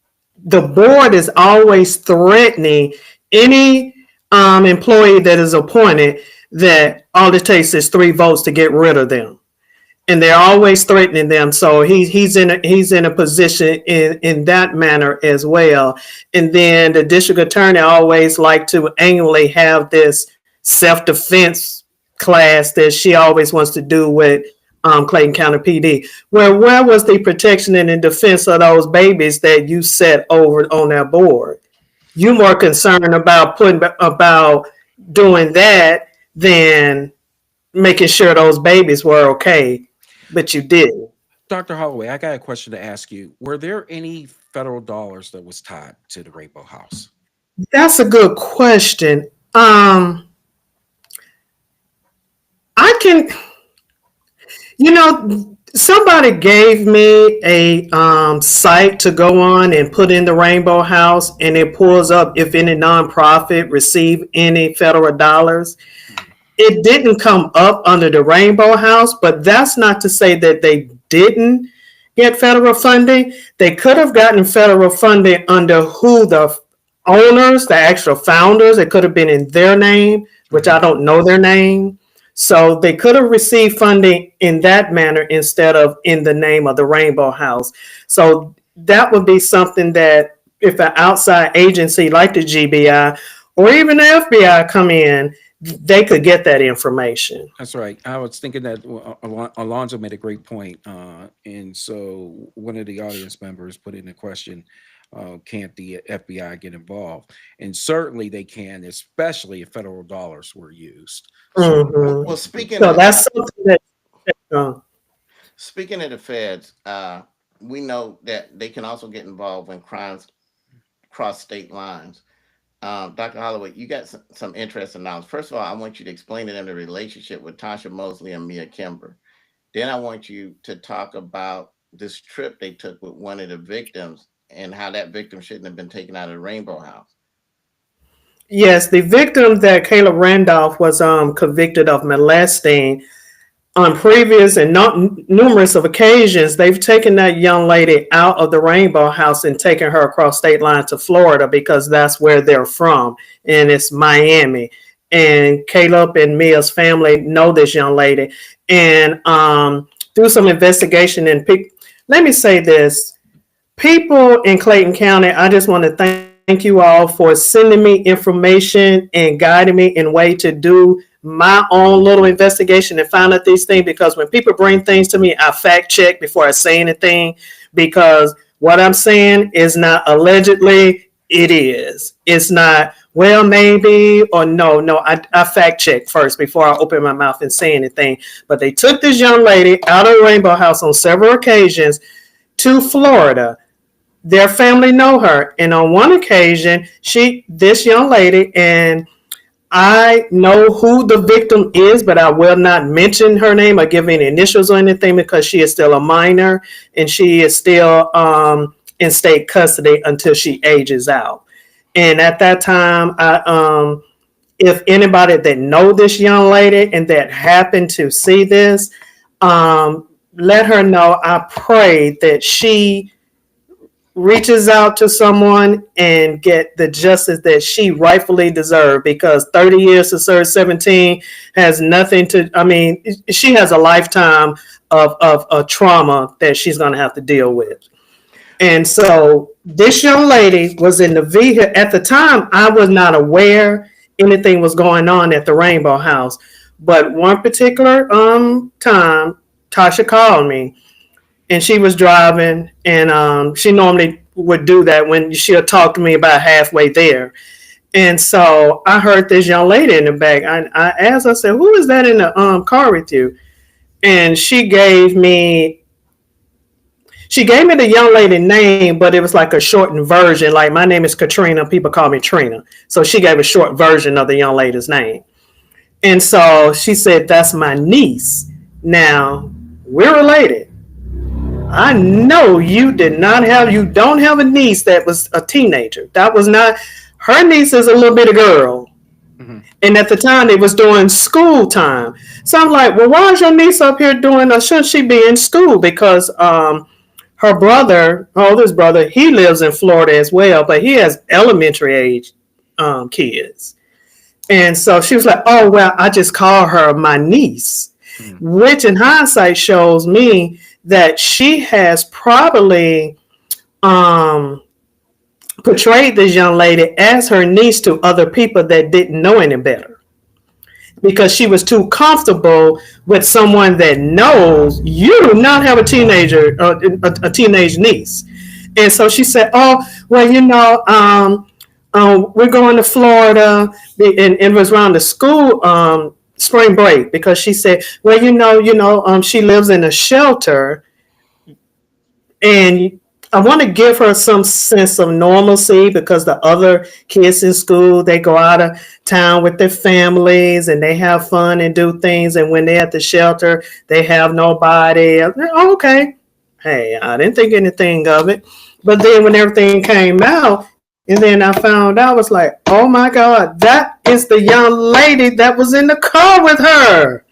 E: the board is always threatening any employee that is appointed that all it takes is 3 votes to get rid of them, and they're always threatening them. So he's in a position in that manner as well. And then the district attorney always like to annually have this self-defense class that she always wants to do with Clayton County PD. Where was the protection and the defense of those babies that you set over on that board? You more concerned about doing that than making sure those babies were okay, but you didn't.
A: Dr. Holloway, I got a question to ask you. Were there any federal dollars that was tied to the Rainbow House?
E: That's a good question. I can, somebody gave me a site to go on and put in the Rainbow House, and it pulls up if any nonprofit received any federal dollars. It didn't come up under the Rainbow House, but that's not to say that they didn't get federal funding. They could have gotten federal funding under who the owners, the actual founders. It could have been in their name, which I don't know their name. So they could have received funding in that manner instead of in the name of the Rainbow House. So that would be something that if an outside agency like the GBI or even the FBI come in, they could get that information.
A: That's right. I was thinking that Alonzo made a great point. And so one of the audience members put in a question. can't the FBI get involved? And certainly they can, especially if federal dollars were used. So,
E: Mhm.
B: Well, speaking
E: So
B: of
E: that's something that. Uh,
B: speaking of the feds, we know that they can also get involved when crimes cross state lines. Dr. Holloway, you got some interesting knowledge. First of all, I want you to explain it in the relationship with Tasha Mosley and Mia Kimber. Then I want you to talk about this trip they took with one of the victims and how that victim shouldn't have been taken out of the Rainbow House.
E: yes, the victim that Caleb Randolph was convicted of molesting on previous and not numerous of occasions, they've taken that young lady out of the Rainbow House and taken her across state line to Florida because that's where they're from, and it's Miami. And Caleb and Mia's family know this young lady, and do some investigation and pick. Let me say this: people in Clayton County, I just want to thank you all for sending me information and guiding me in way to do my own little investigation and find out these things, because when people bring things to me, I fact check before I say anything, because what I'm saying is not allegedly, it is. It's not, well, maybe, or no. I fact check first before I open my mouth and say anything. But they took this young lady out of the Rainbow House on several occasions to Florida. Their family know her, and on one occasion, this young lady, and I know who the victim is, but I will not mention her name or give any initials or anything because she is still a minor and she is still in state custody until she ages out. And at that time, if anybody that know this young lady and that happened to see this, let her know. I pray that she reaches out to someone and get the justice that she rightfully deserves, because 30 years to serve 17 has nothing to, I mean, she has a lifetime of trauma that she's going to have to deal with. And so this young lady was in the vehicle. At the time, I was not aware anything was going on at the Rainbow House. But one particular time, Tasha called me, and she was driving, and she normally would do that when she'll talk to me about halfway there. And so I heard this young lady in the back. I asked, I said, who is that in the car with you? And she gave me the young lady name, but it was like a shortened version. Like, my name is Katrina. People call me Trina. So she gave a short version of the young lady's name. And so she said, that's my niece. Now, we're related. I know you don't have a niece that was a teenager. That was not, her niece is a little bitty girl. Mm-hmm. And at the time, it was during school time. So I'm like, well, why is your niece up here shouldn't she be in school? Because her brother, her oldest brother, he lives in Florida as well, but he has elementary age kids. And so she was like, oh, well, I just call her my niece, which in hindsight shows me that she has probably portrayed this young lady as her niece to other people that didn't know any better, because she was too comfortable with someone that knows you do not have a teenager, a teenage niece. And so she said, oh, well, we're going to Florida, and it was around the school spring break, because she said, well, she lives in a shelter, and I want to give her some sense of normalcy, because the other kids in school, they go out of town with their families and they have fun and do things, and when they're at the shelter, they have nobody. Oh, okay. Hey, I didn't think anything of it. But then when everything came out, and then I found out, I was like, oh my God, that is the young lady that was in the car with her.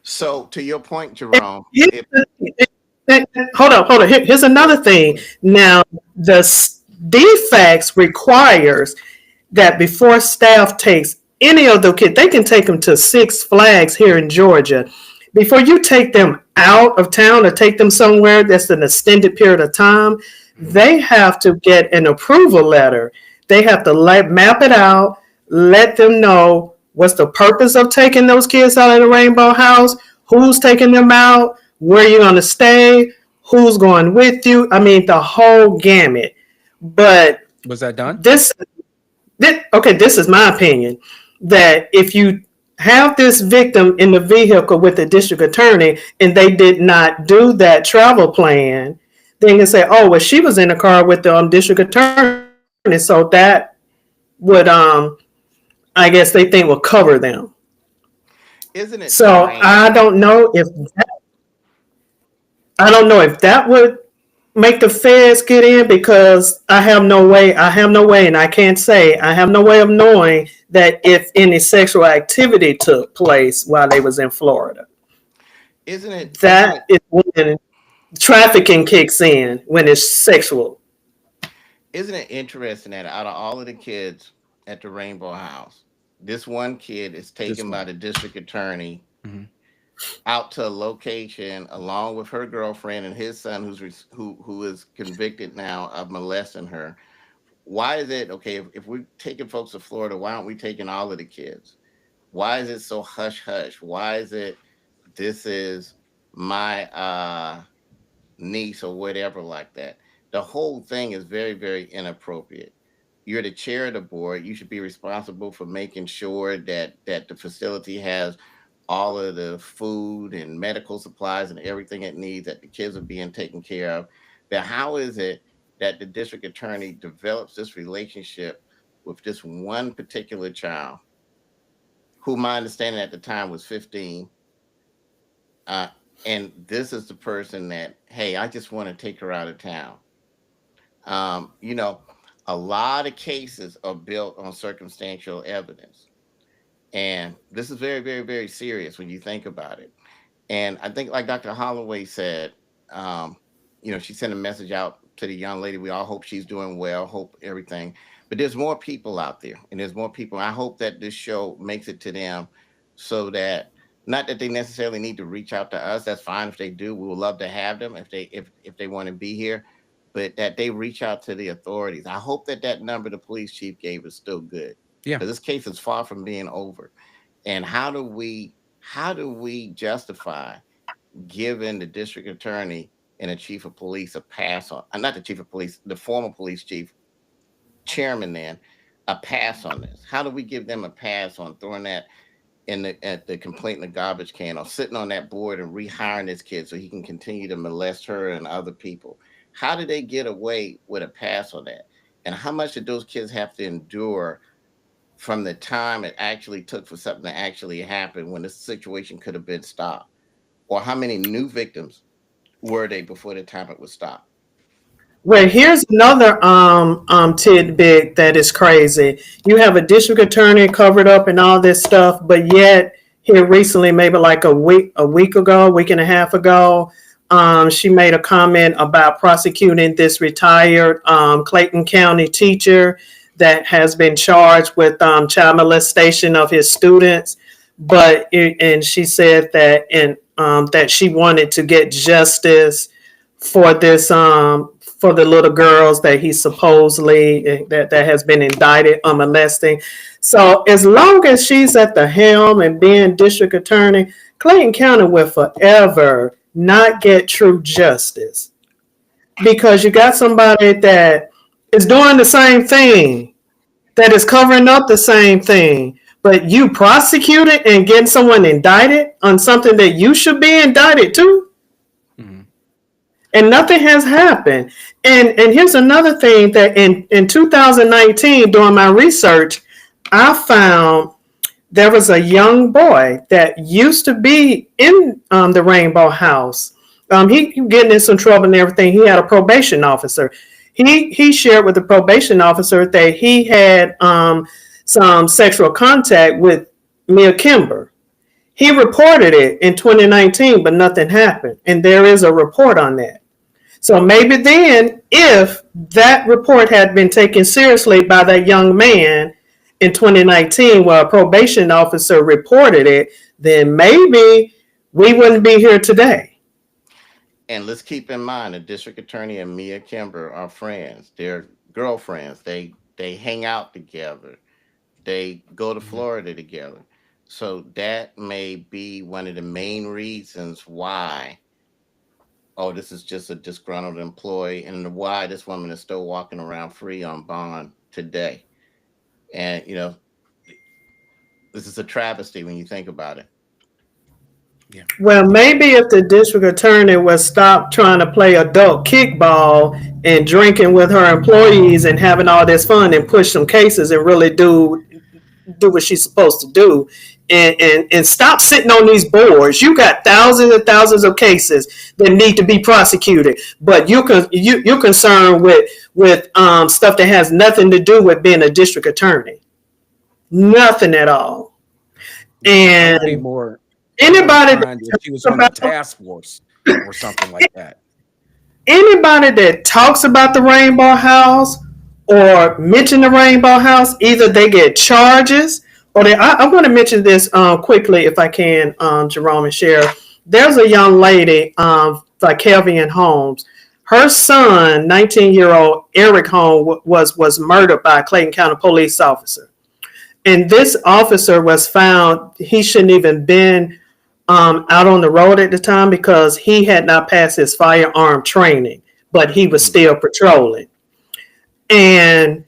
B: So to your point, Jerome.
E: Hold on. Here's another thing. Now, the DFACS requires that before staff takes any of the kids, they can take them to Six Flags here in Georgia. Before you take them out of town or take them somewhere that's an extended period of time, they have to get an approval letter. They have to map it out, let them know what's the purpose of taking those kids out of the Rainbow House, who's taking them out, where you're going to stay, who's going with you. I mean, the whole gamut. But
A: Was that done?
E: this is my opinion, that if you have this victim in the vehicle with the district attorney and they did not do that travel plan, then you can say, oh, well, she was in the car with the district attorney, so that would, I guess they think will cover them.
B: Isn't it
E: So
B: strange?
E: I don't know if that would make the feds get in, because I have no way, and I can't say, I have no way of knowing that if any sexual activity took place while they was in Florida.
B: Isn't it? Isn't
E: That
B: it?
E: is when trafficking kicks in, when it's sexual.
B: Isn't it interesting that out of all of the kids at the Rainbow House, this one kid is
A: This
B: taken
A: one.
B: by the district attorney
A: Hmm.
B: out to a location along with her girlfriend and his son, who is convicted now of molesting her. Why is it okay if we're taking folks to Florida? Why aren't we taking all of the kids? Why is it so hush hush? Why is it this is my niece or whatever like that? The whole thing is very, very inappropriate. You're the chair of the board. You should be responsible for making sure that the facility has all of the food and medical supplies and everything it needs, that the kids are being taken care of. But how is it that the district attorney develops this relationship with this one particular child, who my understanding at the time was 15, uh, and this is the person that, hey, I just want to take her out of town. You know, a lot of cases are built on circumstantial evidence. And this is very, very, very serious when you think about it. And I think, like Dr. Holloway said, um, she sent a message out to the young lady. We all hope she's doing well, hope everything. But there's more people out there, and there's more people. I hope that this show makes it to them, so that not that they necessarily need to reach out to us. That's fine if they do. We would love to have them if they want to be here, but that they reach out to the authorities. I hope that number the police chief gave is still good,
A: Yeah.
B: because this case is far from being over. And how do we justify giving the district attorney and the chief of police a pass on, not the chief of police, the former police chief, chairman, then a pass on this? How do we give them a pass on throwing that at the complaint in the garbage can, or sitting on that board and rehiring this kid so he can continue to molest her and other people? How did they get away with a pass on that? And how much did those kids have to endure from the time it actually took for something to actually happen, when this situation could have been stopped? Or how many new victims were they before the time it was stopped?
E: Well, here's another tidbit that is crazy. You have a district attorney covered up and all this stuff, but yet here recently, maybe like a week and a half ago, she made a comment about prosecuting this retired Clayton County teacher that has been charged with child molestation of his students. And she said that she wanted to get justice for this for the little girls that he supposedly that has been indicted on molesting. So as long as she's at the helm and being district attorney, Clayton County will forever not get true justice, because you got somebody that is doing the same thing, that is covering up the same thing, but you prosecuted and getting someone indicted on something that you should be indicted to,
A: Hmm.
E: and nothing has happened. And here's another thing, that in 2019, during my research, I found there was a young boy that used to be in the Rainbow House. He getting in some trouble and everything. He had a probation officer. He shared with the probation officer that he had some sexual contact with Mia Kimber. He reported it in 2019, but nothing happened. And there is a report on that. So maybe then, if that report had been taken seriously by that young man in 2019, where a probation officer reported it, then maybe we wouldn't be here today.
B: And let's keep in mind, the district attorney and Mia Kimber are friends. They're girlfriends. They hang out together. They go to
A: Hmm.
B: Florida together. So that may be one of the main reasons why oh, this is just a disgruntled employee, and why this woman is still walking around free on bond today. And this is a travesty when you think about it.
A: Yeah.
E: Well, maybe if the district attorney would stop trying to play adult kickball and drinking with her employees and having all this fun and push some cases and really do what she's supposed to do, and stop sitting on these boards. You got thousands and thousands of cases that need to be prosecuted, but you're concerned with stuff that has nothing to do with being a district attorney. Nothing at all.
A: I would be
E: And
A: more
E: anybody
A: inclined if she was on the task force or something like that.
E: anybody that talks about the Rainbow House or mention the Rainbow House, either they get charges or they. I want to mention this quickly, if I can, Jerome and Sheriff. There's a young lady, like Kelvin Holmes. Her son, 19-year-old Eric Holmes, was murdered by a Clayton County police officer. And this officer was found, he shouldn't even been out on the road at the time because he had not passed his firearm training, but he was still patrolling. And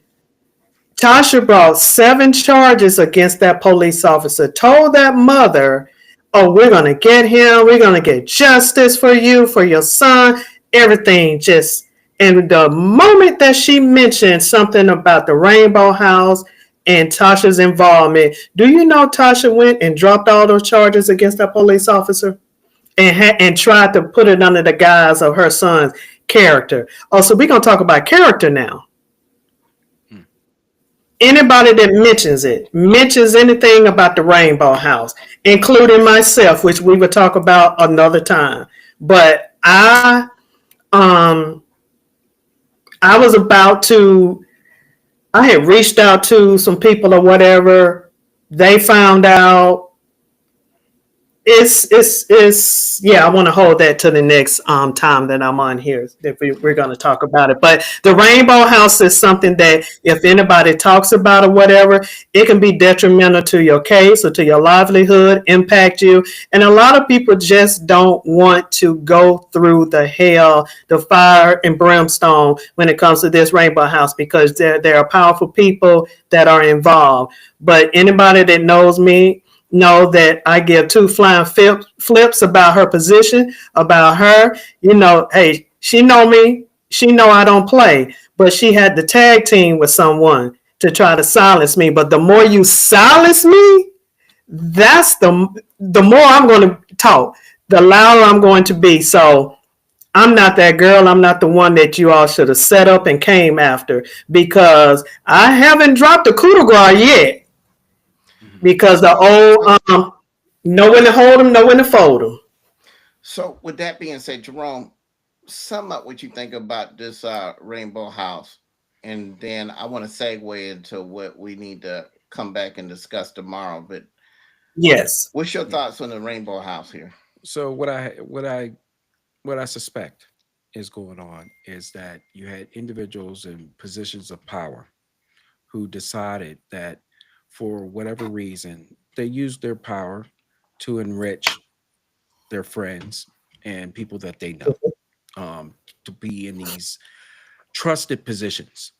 E: Tasha brought 7 charges against that police officer, told that mother, oh, we're going to get him. We're going to get justice for you, for your son, everything just. And the moment that she mentioned something about the Rainbow House and Tasha's involvement, do you know Tasha went and dropped all those charges against that police officer and tried to put it under the guise of her son's character? Oh, so we're going to talk about character now. Anybody that mentions anything about the Rainbow House, including myself, which we would talk about another time. But I was about to, I had reached out to some people or whatever. They found out. It's yeah. I want to hold that to the next time that I'm on here. If we're going to talk about it, but the Rainbow House is something that if anybody talks about or whatever, it can be detrimental to your case or to your livelihood, impact you, and a lot of people just don't want to go through the hell, the fire and brimstone when it comes to this Rainbow House because there are powerful people that are involved. But anybody that knows me know that I give 2 flying flips about her position, about her. Hey, she know me. She know I don't play, but she had to tag team with someone to try to silence me. But the more you silence me, that's the more I'm going to talk, the louder I'm going to be. So I'm not that girl. I'm not the one that you all should have set up and came after because I haven't dropped a coup de grace yet. Because the old know when to hold them, know when to fold them.
B: So, with that being said, Jerome, sum up what you think about this Rainbow House, and then I want to segue into what we need to come back and discuss tomorrow. But
E: Yes.
B: what's your thoughts on the Rainbow House here?
A: So what I suspect is going on is that you had individuals in positions of power who decided that for whatever reason they used their power to enrich their friends and people that they know, to be in these trusted positions,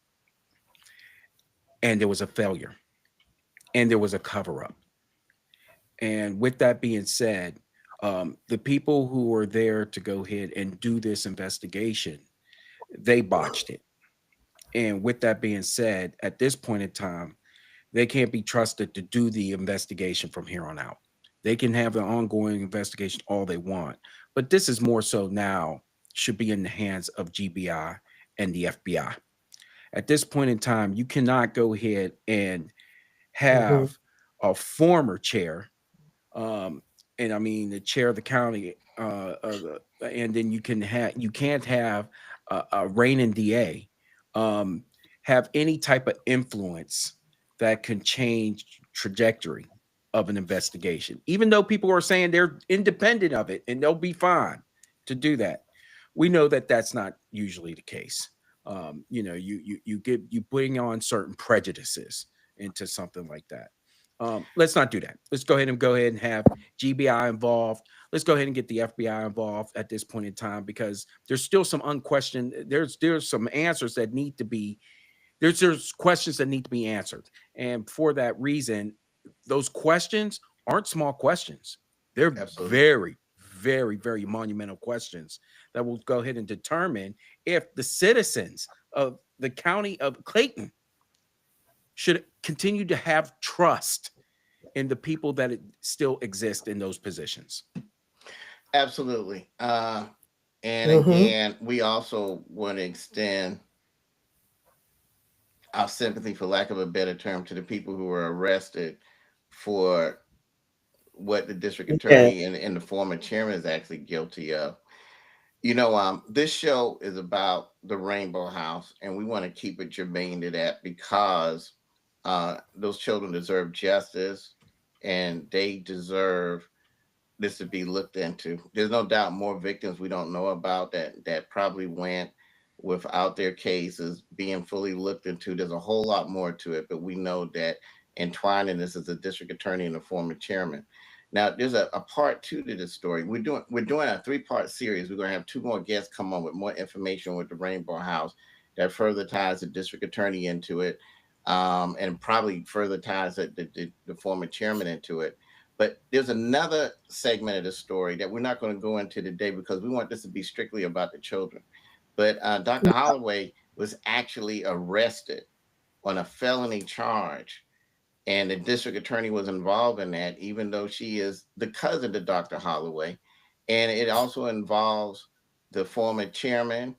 A: and there was a failure and there was a cover up. And with that being said, the people who were there to go ahead and do this investigation, they botched it. And with that being said, at this point in time, they can't be trusted to do the investigation from here on out. They can have an ongoing investigation all they want, but this is more so now should be in the hands of GBI and the FBI. At this point in time, you cannot go ahead and
E: Mm-hmm.
A: have a former chair, and I mean the chair of the county, and then you can't have a reigning DA um, have any type of influence that can change trajectory of an investigation, even though people are saying they're independent of it and they'll be fine to do that. We know that that's not usually the case. You get you putting on certain prejudices into something like that. Let's not do that. Let's go ahead and have GBI involved. Let's go ahead and get the FBI involved at this point in time, because there's still some unquestioned. There's some answers that need to be. There's questions that need to be answered, and for that reason, those questions aren't small questions. They're
B: Absolutely.
A: very, very, very monumental questions that will go ahead and determine if the citizens of the county of Clayton should continue to have trust in the people that still exist in those positions.
B: Absolutely. And
E: Mm-hmm.
B: again, we also want to extend our sympathy, for lack of a better term, to the people who were arrested for what the district
E: Yeah.
B: attorney and the former chairman is actually guilty of. This show is about the Rainbow House, and we want to keep it germane to that because those children deserve justice, and they deserve this to be looked into. There's no doubt more victims we don't know about that probably went without their cases being fully looked into. There's a whole lot more to it, but we know that entwined in this is a district attorney and a former chairman. Now, there's a part two to this story. We're doing a 3-part series. We're going to have 2 more guests come on with more information with the Rainbow House that further ties the district attorney into it, and probably further ties the former chairman into it. But there's another segment of the story that we're not going to go into today because we want this to be strictly about the children. But Dr. Holloway was actually arrested on a felony charge, and the district attorney was involved in that, even though she is the cousin to Dr. Holloway. And it also involves the former chairman,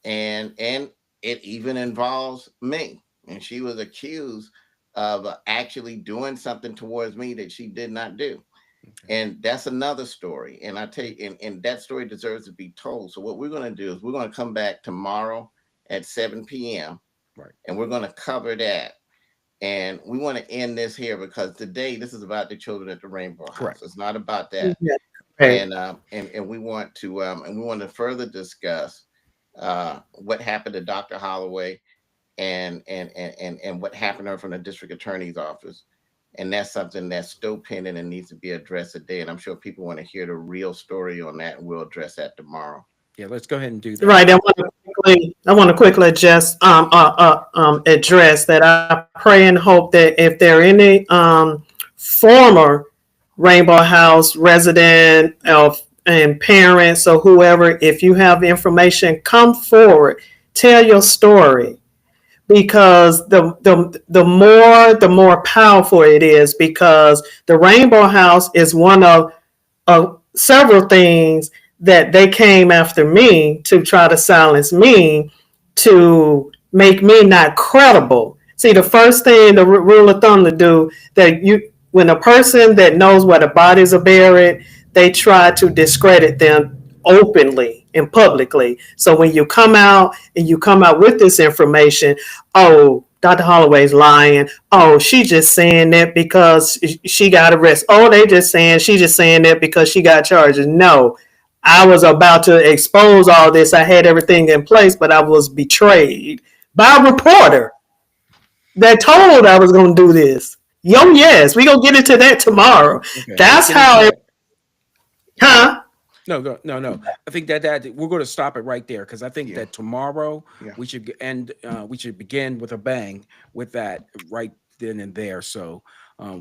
B: and it even involves me. And she was accused of actually doing something towards me that she did not do. And that's another story. And I tell you, and that story deserves to be told. So what we're going to do is we're going to come back tomorrow at 7 p.m.
A: Right.
B: And we're going to cover that. And we want to end this here because today this is about the children at the Rainbow House.
A: Correct.
B: It's not about that.
E: Yeah. Right.
B: And we want to further discuss what happened to Dr. Holloway and what happened to her from the district attorney's office. And that's something that's still pending and needs to be addressed today. And I'm sure people want to hear the real story on that, and we'll address that tomorrow.
A: Yeah, let's go ahead and do that.
E: Right. I want to quickly just address that. I pray and hope that if there are any former Rainbow House resident and parents or whoever, if you have information, come forward, tell your story. Because the more powerful it is, because the Rainbow House is one of several things that they came after me to try to silence me, to make me not credible. See, the first thing, the rule of thumb to do, when a person that knows where the bodies are buried, they try to discredit them openly and publicly. So when you come out with this information, oh, Dr. Holloway's lying. Oh, she just saying that because she got arrested. Oh, she's just saying that because she got charges. No, I was about to expose all this. I had everything in place, but I was betrayed by a reporter that told I was going to do this. Yo, yes, we're going to get into that tomorrow.
A: Okay.
E: That's how it, huh?
A: No. I think that we're going to stop it right there, because I think that tomorrow we should end. We should begin with a bang with that right then and there. So,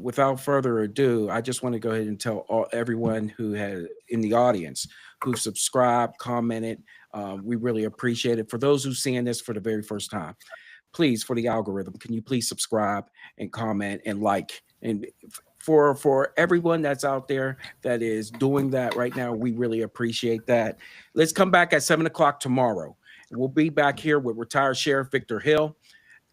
A: without further ado, I just want to go ahead and tell everyone who had in the audience who subscribed, commented. We really appreciate it. For those who seeing this for the very first time, please, for the algorithm, can you please subscribe and comment and like? And for everyone that's out there that is doing that right now, we really appreciate that. Let's come back at 7 o'clock tomorrow. We'll be back here with retired Sheriff Victor Hill.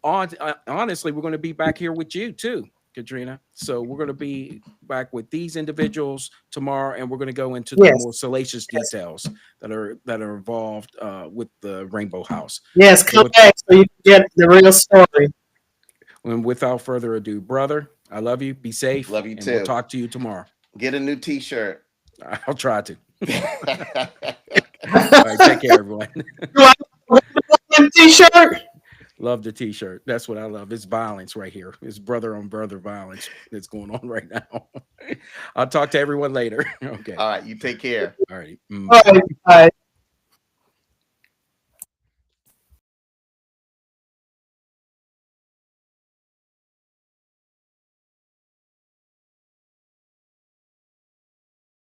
A: Honestly, we're going to be back here with you too, Katrina. So we're going to be back with these individuals tomorrow, and we're going to go into the more salacious details that are involved with the Rainbow House.
E: Yes, come back so you can get the real story.
A: And without further ado, brother, I love you. Be safe.
B: Love you
A: and
B: too.
A: We'll talk to you tomorrow.
B: Get a new T-shirt.
A: I'll try to. All right, take care, everyone.
E: T-shirt.
A: Love the t-shirt. That's what I love. It's violence right here. It's brother on brother violence that's going on right now. I'll talk to everyone later. Okay.
B: All right, you take care.
A: All right.
E: All right, bye.